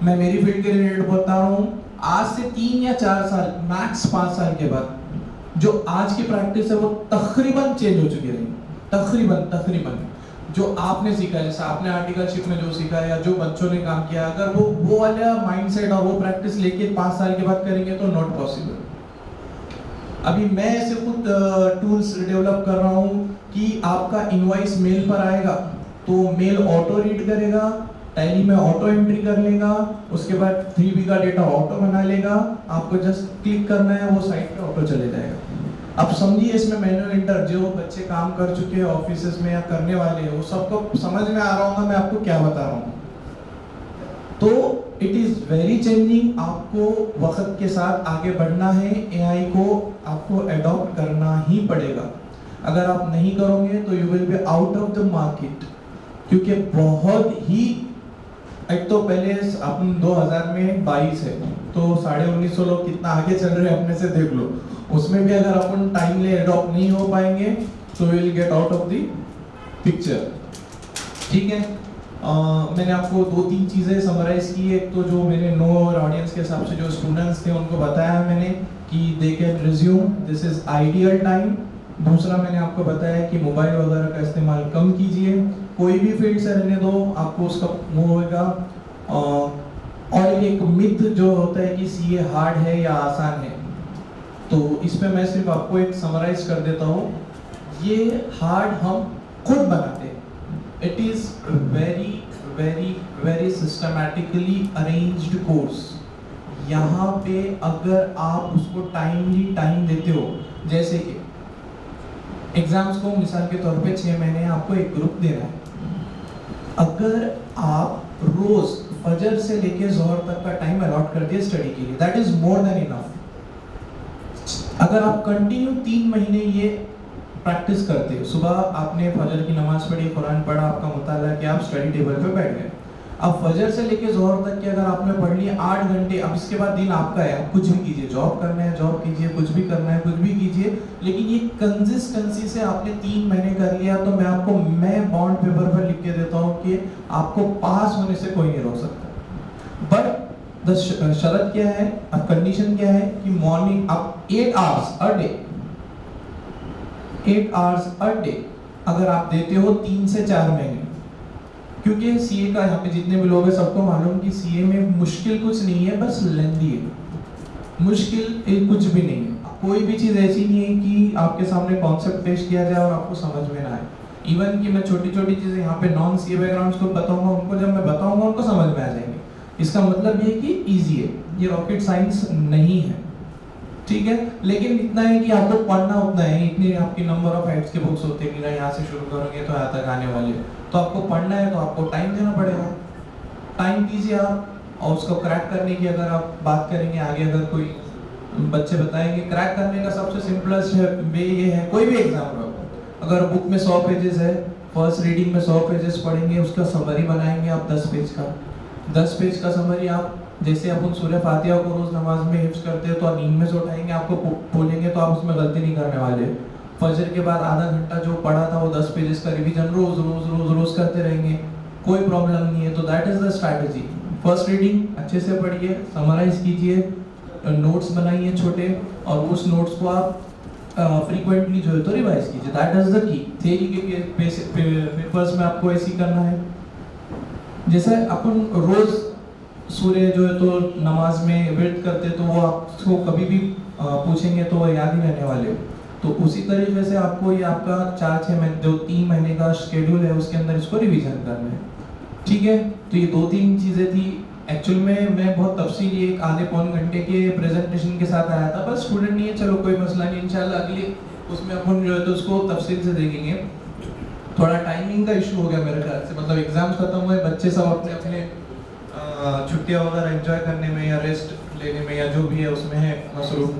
मैं मेरी फील्ड के रिलेटेड बता रहा हूँ, आज से 3 या 4 साल, मैक्स 5 साल के बाद जो आज की प्रैक्टिस है वो तकरीबन चेंज हो चुकी है। तकरीबन जो आपने सीखा है, जैसा आपने आर्टिकलशिप में जो सीखा है या जो बच्चों ने काम किया, अगर वो वाला माइंडसेट और वो प्रैक्टिस लेके 5 साल के बाद करेंगे तो नॉट पॉसिबल। अभी मैं ऐसे खुद टूल्स डेवलप कर रहा हूँ कि आपका इनवॉइस मेल पर आएगा तो मेल ऑटो रीड करेगा, टैली में ऑटो एंट्री कर लेगा, उसके बाद 3B का डेटा ऑटो बना लेगा, आपको जस्ट क्लिक करना है, वो साइट पे ऑटो चले जाएगा। अब समझिए इसमें मैनुअल इंटर, जो बच्चे काम कर चुके हैं ऑफिसेज में या करने वाले हैं, वो सबको समझ में आ रहा होगा मैं आपको क्या बता रहा हूँ। तो इट इज़ वेरी चेंजिंग। आपको वक्त के साथ आगे बढ़ना है, एआई को आपको अडॉप्ट करना ही पड़ेगा। अगर आप नहीं करोगे तो you will be out of the market, क्योंकि बहुत ही, एक तो पहले अपन 2000 में 22 है तो 1950 लोग कितना आगे चल रहे हैं अपने से देख लो। उसमें भी अगर अपन टाइमली अडॉप्ट नहीं हो पाएंगे तो will get out of the picture. ठीक है, मैंने आपको 2-3 चीज़ें समराइज की। एक तो जो मैंने नो और ऑडियंस के हिसाब से जो स्टूडेंट्स थे उनको बताया मैंने कि they can resume, this is ideal time. दूसरा मैंने आपको बताया कि मोबाइल वगैरह का इस्तेमाल कम कीजिए, कोई भी फील्ड से रहने दो, आपको उसका वो होगा। और एक मिथ जो होता है कि सीए हार्ड है या आसान है, तो इस पे मैं सिर्फ आपको एक समराइज कर देता हूँ। ये हार्ड हम खुद बनाते हैं। It is very very very systematically arranged course. यहाँ पे अगर आप उसको टाइमली टाइम देते हो, जैसे कि एग्जाम्स को मिसाल के तौर पे 6 महीने आपको एक ग्रुप देना है, अगर आप रोज फजर से लेके जोहर तक का टाइम अलॉट कर दिए स्टडी के लिए, that is more than enough. अगर आप कंटिन्यू 3 महीने ये प्रैक्टिस करते हो, सुबह आपने फजर की नमाज पढ़ी, कुरान पढ़ा, आपका मुताला किया, आप स्टडी टेबल पे बैठ गए। अब फजर से लेके जोहर तक की अगर आपने पढ़ लिया 8 घंटे, अब इसके बाद दिन आपका है, आप कुछ भी कीजिए, जॉब करना है जॉब कीजिए, कुछ भी करना है कुछ भी कीजिए, लेकिन ये कंसिस्टेंसी से आपने 3 महीने कर लिया तो मैं बॉन्ड पेपर पर लिख के देता हूँ कि आपको पास होने से कोई नहीं रोक सकता। बट द शर्त क्या है, अब कंडीशन क्या है कि मॉर्निंग आप 8 आवर्स अ डे अगर आप देते हो 3 से 4 महीने, क्योंकि सीए का यहाँ पे जितने भी लोग हैं सबको मालूम कि सीए में मुश्किल कुछ नहीं है, बस लेंदी है। मुश्किल कुछ भी नहीं है, कोई भी चीज़ ऐसी नहीं है कि आपके सामने कॉन्सेप्ट पेश किया जाए और आपको समझ में ना आए। इवन कि मैं छोटी छोटी चीज़ें यहाँ पे नॉन सीए बैकग्राउंड को बताऊंगा, उनको जब मैं बताऊंगा उनको समझ में आ जाएंगे। इसका मतलब ये कि ईजी है, ये रॉकेट साइंस नहीं है, ठीक है। लेकिन इतना है कि आपको पढ़ना उतना है, इतनी आपकी नंबर ऑफ हेड्स के बुक्स होते हैं, यहाँ से शुरू करोगे तो यहाँ तक आने वाले, तो आपको पढ़ना है तो आपको टाइम देना पड़ेगा, टाइम दीजिए आप। और उसको क्रैक करने की अगर आप बात करेंगे आगे, अगर कोई बच्चे बताएंगे क्रैक करने का सबसे सिंपलेस्ट वे ये है, कोई भी एग्जाम हो, अगर बुक में 100 पेजेस है, फर्स्ट रीडिंग में 100 पेजेस पढ़ेंगे, उसका समरी बनाएंगे आप 10 पेज का, 10 पेज का समरी आप, जैसे अपन सूर्य फातिहा को रोज नमाज में हिफ्ज करते हैं तो नींद में से उठाएंगे, आपको बोलेंगे तो आप उसमें गलती नहीं करने वाले। फजर के बाद आधा घंटा जो पढ़ा था वो 10 पेजेस का रिवीजन रोज रोज रोज रोज करते रहेंगे, कोई प्रॉब्लम नहीं है। तो that is the strategy. First reading अच्छे से पढ़िए, समराइज कीजिए, नोट्स बनाइए छोटे, और उस नोट्स को आप फ्रीक्वेंटली जो है तो रिवाइज कीजिए। That is the key. Theory के पेपर्स में आपको ऐसे ही करना है। जैसे अपन रोज सूर्य जो है तो नमाज में विर्द करते तो वो आपको कभी भी पूछेंगे तो वो याद ही रहने वाले। तो उसी तरीके से आपको ये आपका 4-6 महीने जो 3 महीने का शेड्यूल है उसके अंदर इसको रिवीजन करना है, ठीक है। तो ये 2-3 चीज़ें थी। एक्चुअल में मैं बहुत तफसीली एक आधे पौन घंटे के प्रेजेंटेशन के साथ आया था, पर स्टूडेंट नहीं है, चलो कोई मसला नहीं, इंशाल्लाह अगली उसमें अपन जो है तो उसको तफसील से देखेंगे। थोड़ा टाइमिंग का इशू हो गया मेरे ख्याल से, मतलब एग्जाम्स खत्म हुए, बच्चे सब अपने अपने छुट्टियां वगैरह एंजॉय करने में या रेस्ट लेने में या जो भी है उसमें है मसरूफ,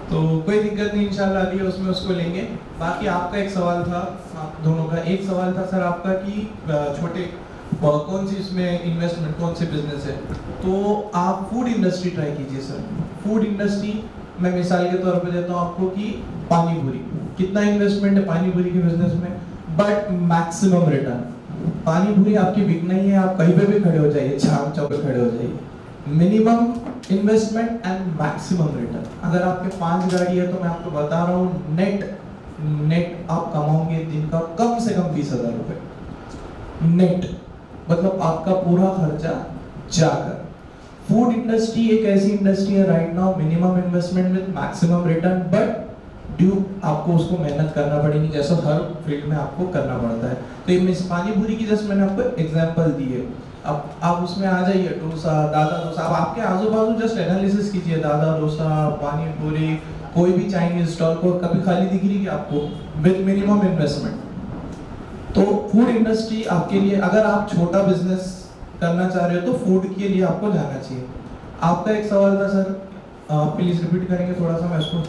तो कोई दिक्कत नहीं, इंशाल्लाह अगले उसमें उसको लेंगे। बाकी आपका एक सवाल था, आप दोनों का एक सवाल था सर आपका कि छोटे कौन सी इसमें इन्वेस्टमेंट, कौन से बिजनेस है, तो आप फूड इंडस्ट्री ट्राई कीजिए सर। फूड इंडस्ट्री मैं मिसाल के तौर पे देता हूँ आपको कि पानी पूरी, कितना इन्वेस्टमेंट है पानी पूरी के बिजनेस में, बट मैक्सिमम रिटर्न। पानी पूरी आपकी बिकना ही है, आप कहीं पे भी खड़े हो जाइए, चाम चौक पे खड़े हो जाइए, minimum investment and maximum return. अगर आपके 5 गाड़ी है तो मैं आपको बता रहा हूँ नेट आप कमाओगे दिन का कम से कम 20,000 रुपए नेट, मतलब आपका पूरा खर्चा जाकर। फूड इंडस्ट्री एक ऐसी इंडस्ट्री है right now, minimum investment with maximum return, but due आपको उसको मेहनत करना पड़ेगी, जैसा हर फील्ड में आपको करना पड़ता है। तो ये मिस पानी पूरी की जस्ट मैंने आपको एग्जांपल दी है। अब आप उसमें आ जाइए, डोसा, दादा डोसा, अब आपके आजू बाजू जस्ट एनालिसिस कीजिए, दादा डोसा, पानी पूरी, कोई भी चाइनीज स्टॉल को कभी खाली दिख रही है आपको विद मिनिमम इन्वेस्टमेंट। तो फूड इंडस्ट्री आपके लिए, अगर आप छोटा बिजनेस करना चाह रहे हो तो फूड के लिए आपको जाना चाहिए। आपका एक सवाल था सर, प्लीज रिपीट करेंगे थोड़ा सा, मैं इसको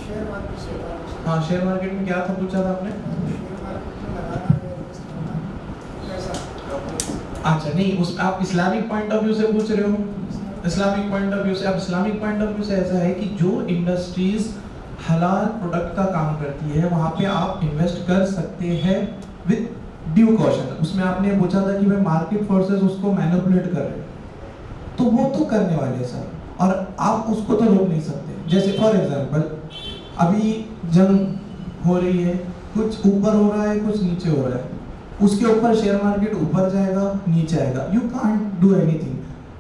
शेयर मार्केट से हाँ शेयर मार्केट में क्या था पूछा था आपने? शेयर मार्केट में लगाना है, इन्वेस्ट करना, कैसा? अच्छा नहीं, उस आप इस्लामिक पॉइंट ऑफ व्यू से पूछ रहे हो, इस्लामिक पॉइंट ऑफ व्यू से। अब इस्लामिक पॉइंट ऑफ व्यू से ऐसा है कि जो इंडस्ट्रीज हलाल प्रोडक्ट का काम करती है वहाँ पे आप इन्वेस्ट कर सकते हैं विद ड्यू कॉशन। उसमें आपने पूछा था कि भाई मार्केट फोर्सेस उसको मैनिपुलेट कर रहे हैं, तो वो तो करने वाले हैं सर, और आप उसको तो रोक नहीं सकते। जैसे फॉर एग्जांपल अभी जंग हो रही है, कुछ ऊपर हो रहा है कुछ नीचे हो रहा है, उसके ऊपर शेयर मार्केट ऊपर जाएगा नीचे आएगा, यू कांट डू एनीथिंग।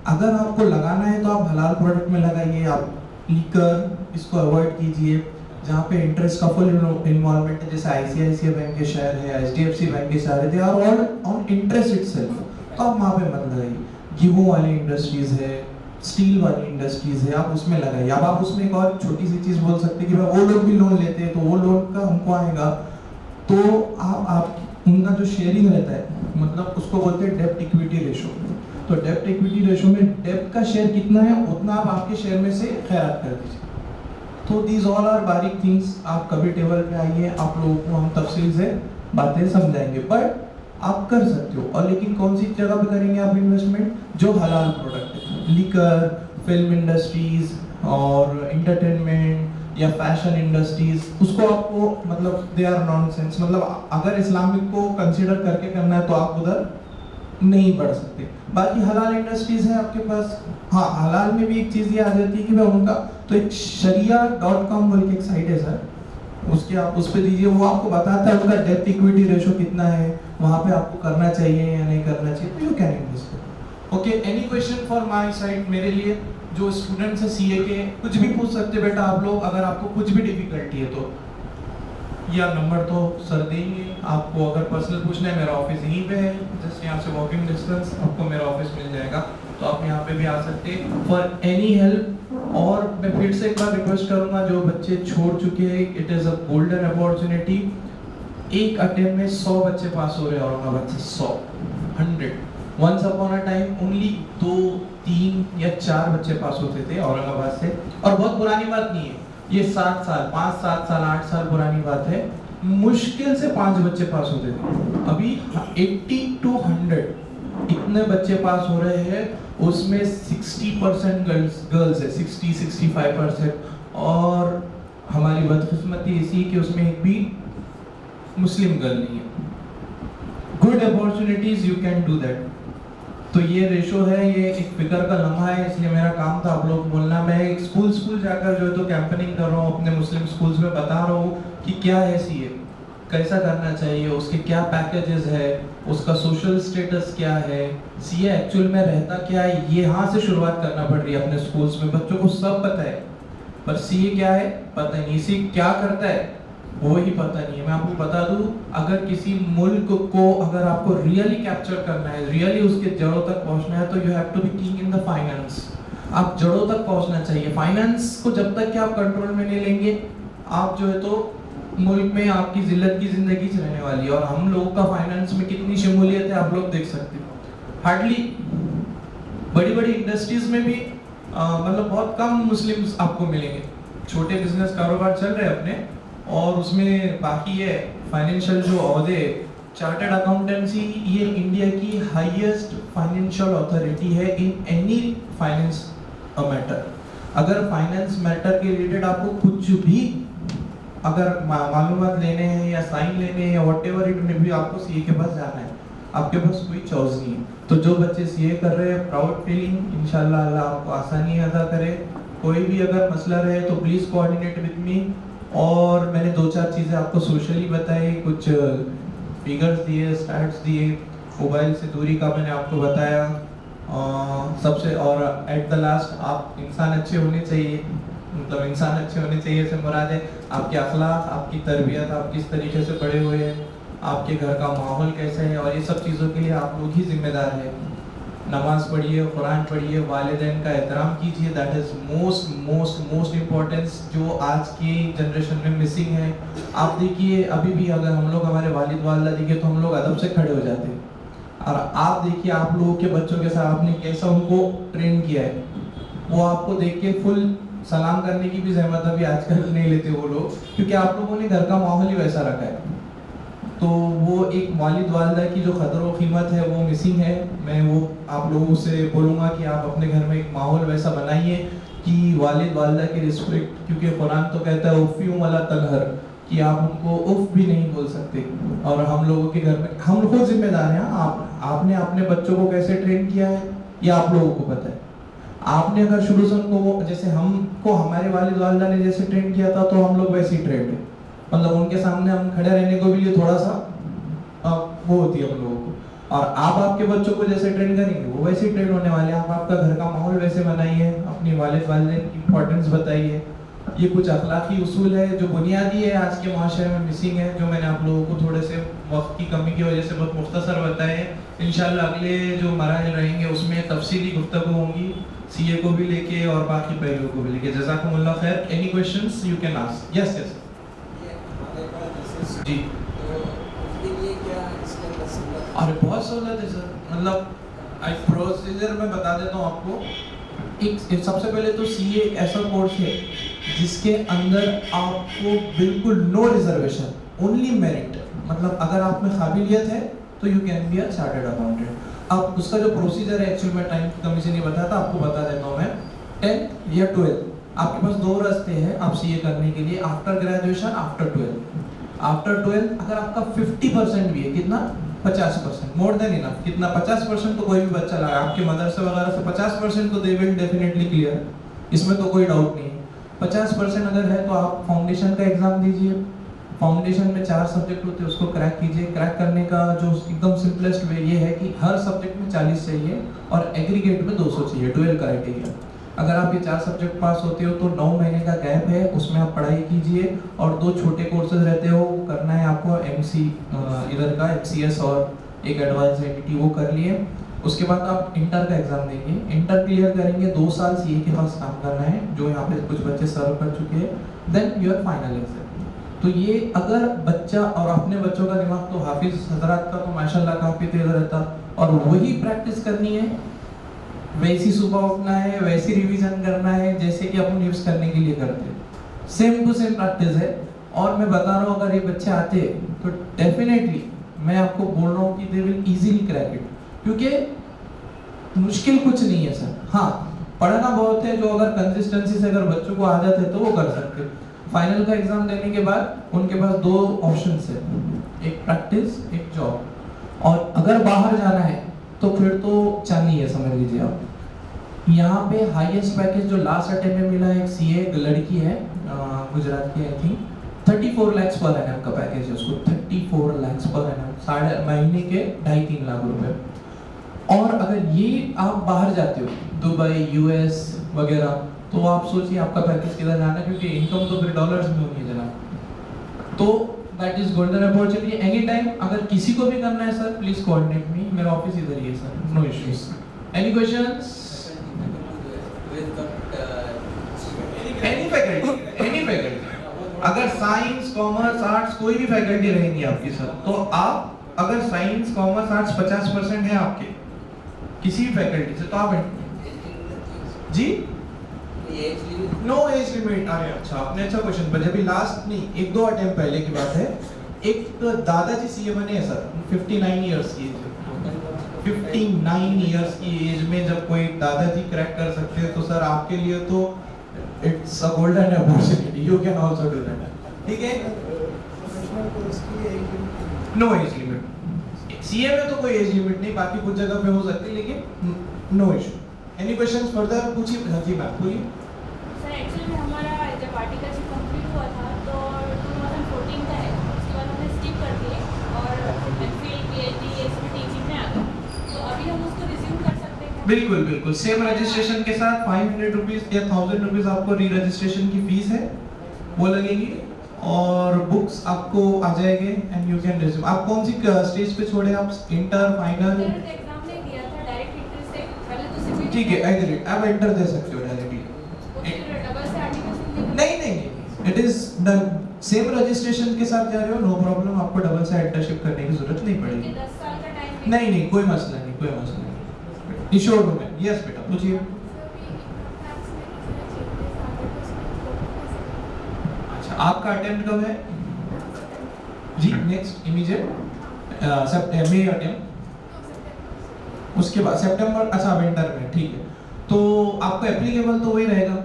अगर आपको लगाना है तो आप हलाल प्रोडक्ट में लगाइए, आप लीकर इसको अवॉइड कीजिए, जहाँ पे इंटरेस्ट का फुल इन्वॉल्वमेंट है, जैसे आईसीआईसीआई बैंक के शेयर है, एचडीएफसी बैंक के शेयर है, they are all on interest itself, तो आप वहाँ पे मत लगाइए। गेहूं वाली इंडस्ट्रीज है, स्टील वाली इंडस्ट्रीज है, आप उसमें लगाइए। अब आप उसमें एक और छोटी सी चीज बोल सकते हैं कि भाई वो लोग भी लोन लेते हैं तो वो लोन का हमको आएगा, तो आप उनका जो शेयरिंग रहता है, मतलब उसको बोलते हैं डेब्ट इक्विटी रेशो। तो डेब्ट इक्विटी रेशो में डेब्ट का शेयर कितना है उतना आप आपके शेयर में से खैरात कर दीजिए, तो दीज ऑल आर बारीक थिंग्स, आप कभी टेबल पे आइए, आप लोगों को हम तफसील से बातें समझाएंगे, बट आप कर सकते हो। और लेकिन कौन सी जगह पे करेंगे आप इन्वेस्टमेंट? जो हलाल प्रोडक्ट है, लिकर, फिल्म इंडस्ट्रीज और एंटरटेनमेंट या फैशन इंडस्ट्रीज, उसको आपको मतलब दे आर नॉनसेंस, मतलब अगर इस्लामिक को कंसीडर करके करना है तो आप उधर नहीं बढ़ सकते। बाकी हलाल इंडस्ट्रीज है आपके पास। हाँ, हलाल में भी एक चीज़ ये आ जाती है कि भाई उनका तो एक sharia.com बोल के एक साइट है सर, उसके आप उस पर दीजिए, वो आपको बताता है उनका डेट इक्विटी रेशो कितना है, वहाँ पे आपको करना चाहिए या नहीं करना चाहिए, तो you can invest. Okay, any question for my side? मेरे लिए जो स्टूडेंट्स है सीए के, कुछ भी पूछ सकते बेटा आप लोग, अगर आपको कुछ भी डिफिकल्टी है तो, या नंबर तो सर देंगे आपको। अगर पर्सनल पूछना है, मेरा ऑफिस यहीं पे है, जस्ट यहाँ से वॉकिंग डिस्टेंस आपको मेरा ऑफिस मिल जाएगा, तो आप यहाँ पे भी आ सकते हैं फॉर एनी हेल्प। और मैं फिर से एक बार रिक्वेस्ट करूंगा, जो बच्चे छोड़ चुके हैं, it is a golden opportunity. एक अटेम्प्ट में 100 बच्चे पास हो रहे हैं औरंगाबाद से, 100 once upon a time only 2, 3 या 4 बच्चे पास होते थे औरंगाबाद से। और बहुत पुरानी बात नहीं है, ये 7 साल 5, 7 साल 8 साल पुरानी बात है, मुश्किल से 5 बच्चे पास होते थे। अभी 80 to 100 इतने बच्चे पास हो रहे हैं, उसमें 60% गर्ल्स है, 60-65%। और हमारी बदकिस्मती इसी कि उसमें एक भी मुस्लिम गर्ल नहीं है। Good opportunities, you can do that. तो ये रेशो है, ये एक फिक्र का लम्हा है, इसलिए मेरा काम था आप लोग बोलना। मैं एक स्कूल जाकर जो है तो कैंपेनिंग कर रहा हूँ अपने मुस्लिम स्कूल्स में, बता रहा हूँ कि क्या है सीए, कैसा करना चाहिए, उसके क्या पैकेजेस है, उसका सोशल स्टेटस क्या है, सीए एक्चुअल में रहता क्या है। ये यहाँ से शुरुआत करना पड़ रही है अपने स्कूल्स में। बच्चों को सब पता है, पर सीए क्या है पता नहीं, सीए क्या करता है वो ही पता नहीं है। मैं आपको बता दूं, अगर किसी मुल्क को अगर आपको रियली कैप्चर करना है, रियली उसके जड़ों तक पहुंचना है, तो you have to be king in the finance. आप जड़ों तक पहुंचना चाहिए। फाइनेंस को जब तक कि आप कंट्रोल में नहीं लेंगे, आप जो है तो मुल्क में आपकी जिल्लत की जिंदगी रहने वाली है। और हम लोगों का फाइनेंस में कितनी शमूलियत है आप लोग देख सकते हो। हार्डली बड़ी बड़ी इंडस्ट्रीज में भी मतलब बहुत कम मुस्लिम्स आपको मिलेंगे। छोटे बिजनेस कारोबार चल रहे हैं अपने, और उसमें बाकी है फाइनेंशियल जो ओहदे, चार्टर्ड अकाउंटेंसी, ये इंडिया की हाईएस्ट फाइनेंशियल अथॉरिटी है इन एनी फाइनेंस मैटर। अगर फाइनेंस मैटर के रिलेटेड आपको कुछ भी अगर मालूमात लेने हैं या साइन लेने हैं या व्हाटएवर इट मे बी, आपको सीए के पास जाना है, आपके पास कोई चॉइस नहीं है। तो जो बच्चे सीए कर रहे हैं, प्राउड फीलिंग, इंशाल्लाह अल्लाह आपको आसानी अदा करे। कोई भी अगर मसला रहे तो प्लीज़ कोऑर्डिनेट विद मी। और मैंने 2-4 चीज़ें आपको सोशली बताई, कुछ फिगर्स दिए, स्टैट्स दिए, मोबाइल से दूरी का मैंने आपको बताया सबसे। और एट द लास्ट आप इंसान अच्छे होने चाहिए, मतलब इंसान अच्छे होने चाहिए से मुराद है आपके अखलाक, आपकी तरबियत, आप किस तरीके से बड़े हुए हैं, आपके घर का माहौल कैसे है, और ये सब चीज़ों के लिए आप लोग ही जिम्मेदार हैं। नमाज पढ़िए, कुरान पढ़िए, वालिदैन का एहतराम कीजिए, that is most most most importance जो आज की जनरेशन में मिसिंग है। आप देखिए अभी भी अगर हम लोग हमारे वालिद वालिदा देखें तो हम लोग अदब से खड़े हो जाते हैं, और आप देखिए आप लोगों के बच्चों के साथ आपने कैसा उनको ट्रेन किया है, वो आपको देख के फुल सलाम करने की भी जहमत अभी आजकल नहीं लेते वो लोग, क्योंकि आप लोगों ने घर का माहौल ही वैसा रखा है। तो वो एक वालिद वालिदा की जो कदर व कीमत है वो मिसिंग है। मैं वो आप लोगों से बोलूँगा कि आप अपने घर में एक माहौल वैसा बनाइए कि वालिद वालिदा की रिस्पेक्ट, क्योंकि कुरान तो कहता है उफ़्फ़ी वला तनहर, कि आप उनको उफ भी नहीं बोल सकते। और हम लोगों के घर में हम लोग जिम्मेदार हैं। आपने अपने बच्चों को कैसे ट्रेन किया है ये आप लोगों को पता है। आपने अगर शुरू से उनको, जैसे हमको हमारे वालिद वालिदा ने जैसे ट्रेन किया था, तो हम लोग वैसे ही ट्रेन है, मतलब उनके सामने हम खड़े रहने को भी लिए थोड़ा सा वो होती है हम लोगों को। और आप आपके बच्चों को जैसे ट्रेन करेंगे वो वैसे ही ट्रेन होने वाले हैं। आप आपका घर का माहौल वैसे बनाइए, अपनी वालिद वालिदैन की इम्पोर्टेंस बताइए। ये कुछ अखलाकी उसूल है जो बुनियादी है, आज के माशरे में मिसिंग है, जो मैंने आप लोगों को थोड़े से वक्त की कमी की वजह से बहुत मुख्तसर बताए। इंशाल्लाह अगले जो मराहिल रहेंगे उसमें तफसीली गुफ्तगू होंगी, सीए को भी लेके और बाकी पहलुओं को भी लेके। जज़ाकुमुल्लाह खैर। Any questions you can ask. Yes yes जी। अरे बहुत सहूलत है सर, मतलब प्रोसीजर में बता देता हूँ आपको। एक सबसे पहले तो सीए एक ऐसा कोर्स है जिसके अंदर आपको बिल्कुल नो रिजर्वेशन, ओनली मेरिट, मतलब अगर आप में काबिलियत है तो you can be a chartered accountant. अब उसका जो प्रोसीजर है, एक्चुअली मैं टाइम की कमी से नहीं बताया था, आपको बता देता हूँ मैं। 10th या 12th आपके पास 2 रास्ते हैं आप सीए करने के लिए, after graduation, after 12th। After 12th अगर आपका 50% भी है, कितना 50%, मोर देन इनफ, कितना 50% तो कोई भी बच्चा लगा आपके मदरसे वगैरह से 50% तो दे विल डेफिनेटली क्लियर, इसमें तो कोई डाउट नहीं है। 50% अगर है तो आप फाउंडेशन का एग्जाम दीजिए। फाउंडेशन में 4 सब्जेक्ट होते हैं, उसको क्रैक कीजिए। क्रैक करने का जो एकदम सिंपलेस्ट वे ये है कि हर सब्जेक्ट में 40 चाहिए और एग्रीगेट में 200 चाहिए, 12 क्राइटेरिया। अगर आप ये 4 सब्जेक्ट पास होते हो तो 9 महीने का गैप है, उसमें आप पढ़ाई कीजिए और 2 छोटे कोर्सेज रहते हो, करना है आपको एमसी इधर का एचसीएस और एक एडवांस एंटिटी, वो कर लिए। उसके बाद आप इंटर का एग्जाम देंगे, इंटर क्लियर करेंगे, 2 साल सीए के पास काम करना है, जो यहाँ पे कुछ बच्चे सर्व कर चुके हैं, देन योर फाइनल एग्जाम। तो ये अगर बच्चा, और अपने बच्चों का दिमाग तो हाफिज हजरात का तो माशाल्लाह काफी तेज रहता, और वही प्रैक्टिस करनी है, वैसी सुबह उठना है, वैसी रिवीजन करना है जैसे कि अपन यूज करने के लिए करते हैं, सेम टू सेम प्रैक्टिस है। और मैं बता रहा हूँ अगर ये बच्चे आते तो डेफिनेटली मैं आपको बोल रहा हूँ कि they will easily crack it, क्योंकि मुश्किल कुछ नहीं है सर। हाँ, पढ़ना बहुत है, जो अगर कंसिस्टेंसी से अगर बच्चों को आदत है तो वो कर सकते हैं। फाइनल का एग्जाम देने के बाद उनके पास 2 ऑप्शंस है, एक प्रैक्टिस, एक जॉब। और अगर बाहर जाना है तो फिर तो चांदी है, समझ लीजिए आप। यहाँ पे हाईएस्ट पैकेज जो लास्ट अटेम्प्ट में मिला है, एक सीए लड़की है गुजरात की, I think 34 lakh per annum का पैकेज है उसको, 34 लाख पर एनम, साढ़े महीने के 2.5-3 लाख रुपए। और अगर ये आप बाहर जाते हो दुबई, यूएस वगैरह, तो आप सोचिए आपका पैकेज किधर जाना है, क्योंकि इनकम तो फिर डॉलर्स में होनी है जनाब। तो that is golden opportunity any time. अगर किसी को भी करना है सर, प्लीज कोऑर्डिनेट मी, मेरा ऑफिस इधर ही है sir, no issues. Any questions? Any faculty, अगर साइंस, कॉमर्स, आर्ट्स कोई भी फैकल्टी रहेंगी आपकी सर, तो आप अगर साइंस, कॉमर्स, आर्ट्स 50% है आपके किसी भी फैकल्टी से, तो आप जी नो एज लिमिट। अरे अच्छा, आपने अच्छा क्वेश्चन पूछा। अभी लास्ट नहीं, 1-2 अटेम्प्ट पहले की बात है, एक तो दादाजी सीए बने हैं सर, 59 इयर्स की एज, 59 इयर्स की एज में जब कोई दादाजी क्रैक कर सकते हैं तो सर आपके लिए तो it's a golden opportunity, you can also do that. ठीक है, प्रोफेशनल कोर्स की age limit, no age limit. CA में तो कोई एज लिमिट नहीं, बाकी कुछ जगह पे हो सकती है, लेकिन no issue. Any questions further? पूछिए। हाँ जी मैम, पूछिए। सर एक्चुअली में हमारा जब आर्टिकल कंप्लीट हुआ था तो 2014 का है, उसके बाद हमने स्किप कर दिए और एमफिल, पीएचडी इसमें टीचिंग में आ गए, तो अभी हम उसको रिज्यूम कर सकते हैं? बिल्कुल बिल्कुल, सेम रजिस्ट्रेशन के साथ 500 रुपीज या 1000 रुपीज आपको री रजिस्ट्रेशन की फीस है, वो लगेगी, और बुक्स आपको आ जाएंगे एंड यू कैन रिज्यूम। आप कौन सी स्टेज पे छोड़े आप, इंटर, फाइनल? एग्जाम नहीं दिया था, डायरेक्ट इंटर से पहले तो सीपीटी। ठीक है, एग्री, आप इंटर दे सकते हो डायरेक्टली। डबल से आर्टिकल नहीं, it is done. Same registration के साथ जा रहे हो, नो प्रॉब्लम, आपको डबल से इंटर्नशिप करने की जरूरत नहीं पड़ेगी। 10 साल का टाइम? नहीं, कोई मसला नहीं, कोई मसला नहीं। इश्योर हूं मैं। यस बेटा, पूछिए। अच्छा, आपका अटेम्प्ट कब है जी? नेक्स्ट इमीडिएट मई अटेम्प्ट, उसके बाद सितंबर। अच्छा, विंटर में, ठीक है। तो आपको एप्लीकेबल तो वही रहेगा,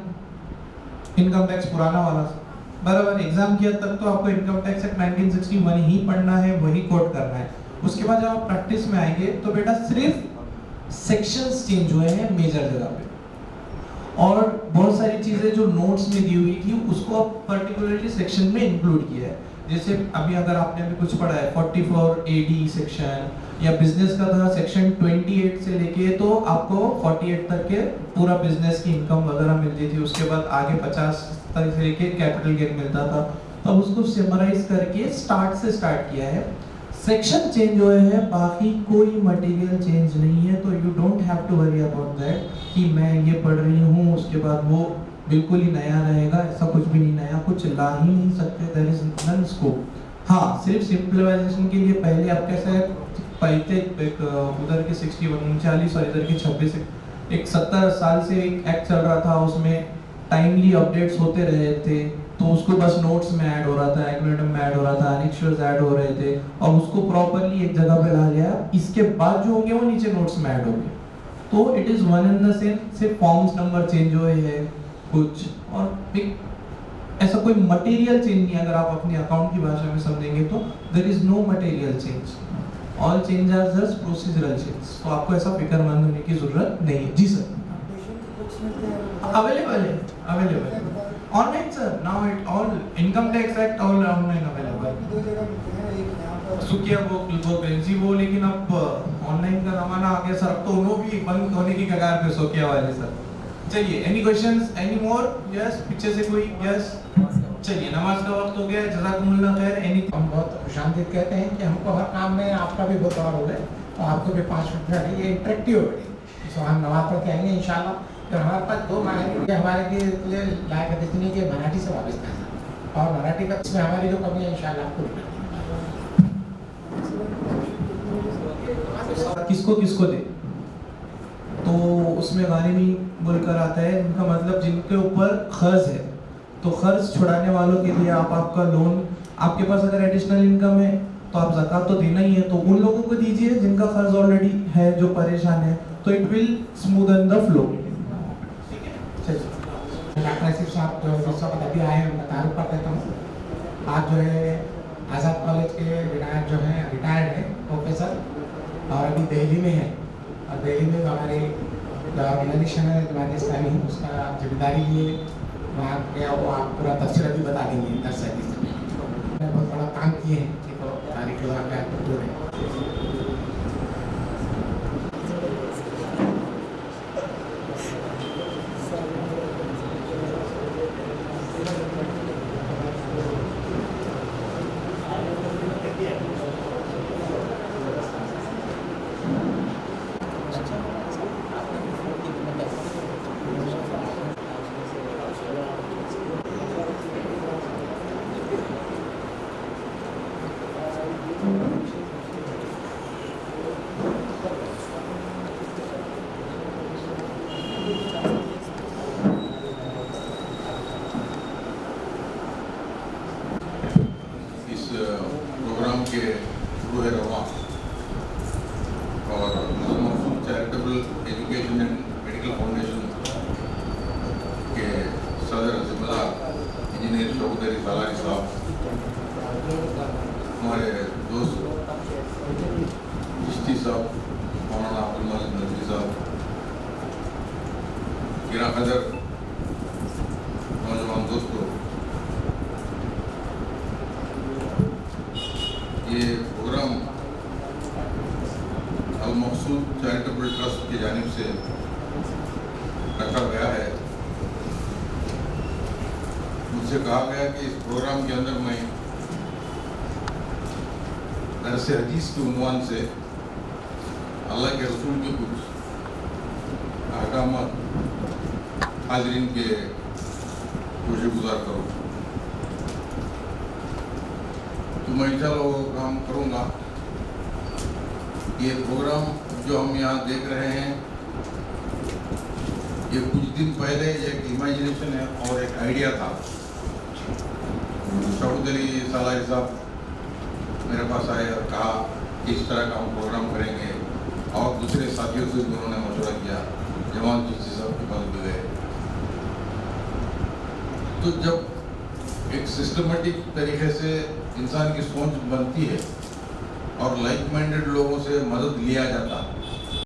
इनकम टैक्स पुराना वाला बराबर। एग्जाम किया तक तो आपको इनकम टैक्स एक्ट 1961 ही पढ़ना है, वही कोड करना है। उसके बाद जब आप प्रैक्टिस में आएंगे तो बेटा सिर्फ सेक्शंस चेंज हुए हैं मेजर जगह पे, और बहुत सारी चीजें जो नोट्स में दी हुई थी उसको आप पर्टिकुलरली सेक्शन में इंक्लूड किया है। जैसे अभी अगर आपने अभी कुछ पढ़ा है 44 AD सेक्शन, या बिजनेस का था सेक्शन 28 से लेके तो आपको 48 तक के पूरा बिजनेस की इनकम वगैरह मिलती थी। उसके बाद आगे 50 तक से लेके कैपिटल गेन मिलता था। तो उसको समराइज करके स्टार्ट से स्टार्ट किया है। सेक्शन चेंज हुए हैं, बाकी कोई मटेरियल चेंज नहीं है, तो you don't have to worry about that कि मैं ये पढ़ रही हूँ उसके बाद वो बिल्कुल ही नया रहेगा। ऐसा कुछ भी नहीं, नया कुछ ला ही नहीं सकते, देयर इज नन स्कोप। हाँ, सिर्फ सिंपलिफिकेशन के लिए पहले आप कैसे पैते उधर के 61 39 और इधर के 26 एक 70 साल से एक एक्ट चल रहा था, उसमें टाइमली अपडेट्स होते रहे थे, तो उसको बस नोट्स में ऐड हो रहा था, एक्रोनिम में ऐड हो रहा था, एनेक्चर्स ऐड हो रहे थे, और उसको प्रॉपरली एक जगह पे ला लिया। इसके बाद जो होंगे वो नीचे नोट्स में ऐड होंगे, तो it is one and the same. सिर्फ फॉर्म्स नंबर चेंज हुए हैं कुछ, और एक ऐसा कोई मटेरियल चेंज नहीं। अगर आप अपने अकाउंट की भाषा में समझेंगे तो there is no material change, all change are just procedural change. तो आपको ऐसा फिक्रमंद होने की जरूरत नहीं है। जी सर, अवेलेबल है, available online sir. Now it all income tax act all online available. दो जगह मिलते हैं, एक यहाँ पर सुकिया वो करेंसी वो, लेकिन अब ऑनलाइन का जमाना आ गया सर, अब तो उन्हों भी बंद होने की कगार पे सुकिया वाले सर। चलिए, any questions, any more? Yes, पीछे से कोई? यस, चलिए, नमाज का वक्त हो गया, जज़ाकुमुल्लाह खैर। एनी हम बहुत खुशामदीद कहते हैं कि हमको हर काम में आपका भी बहुत बड़ा रोल है, तो आपको भी 5 मिनट में ये इंटरेक्टिव हो गई। तो हम नमाज पढ़ के आएंगे इंशाल्लाह। तो हमारे पास 2 माहिर हमारे लिए लायक इतनी कि मराठी से वापस है, और मराठी का इसमें हमारी जो कमी है इंशाल्लाह आपको किसको किसको दे, तो उसमें गानिमी बोलकर आता है, उनका मतलब जिनके ऊपर खर्च है, तो खर्च छुड़ाने वालों के लिए आप आपका लोन, आपके पास अगर एडिशनल इनकम है तो आप ज़कात तो देना ही है, तो उन लोगों को दीजिए जिनका खर्च ऑलरेडी है, जो परेशान है, तो it will smoothen the flow. Doctor Asif साहब जो इस वक्त अभी आए हैं, उनका तारुफ कर देता हूँ। आज जो है आज़ाद कॉलेज के रिटायर्ड है प्रोफेसर, और अभी दिल्ली में है, और दिल्ली में हमारे जो ऑर्गेनाइजेशन है जमात इस्लामी, उसका जिम्मेदारी लिए वहाँ गया, वो आप पूरा तफसीर भी बता देंगे। 10 में बहुत बड़ा काम किए हैं, तो तारीख लगा के आपको पूरे प्रोग्राम के रूह रवा और charitable education and medical foundation के सदर जिम्मेदार इंजीनियर चौधरी सालारी साहब, हमारे दोस्त चिश्ती साहब, मौलाना अब्दुल मालिक नजरी साहब, गिरा कदर नौजवान दोस्तों, ये प्रोग्राम अल मकसूद चैरिटेबल ट्रस्ट की जानिब से रखा गया है। मुझसे कहा गया कि इस प्रोग्राम के अंदर मैं दरस हदीस के उन्वान से अल्लाह के रसूल के कुछ अहकामात हाज़रीन के गोशेगुज़ार करूँ, तो मैं इंशाल्लाह वो काम करूँगा। ये प्रोग्राम जो हम यहाँ देख रहे हैं, ये कुछ दिन पहले एक इमेजिनेशन है और एक आइडिया था। चौधरी सालारी साहब मेरे पास आए और कहा कि इस तरह का हम प्रोग्राम करेंगे, और दूसरे साथियों से भी उन्होंने मशवरा किया, जवान चिश्ती साहब के पास भी गए। तो जब एक सिस्टमेटिक तरीके से इंसान की सोच बनती है और लाइक माइंडेड लोगों से मदद लिया जाता,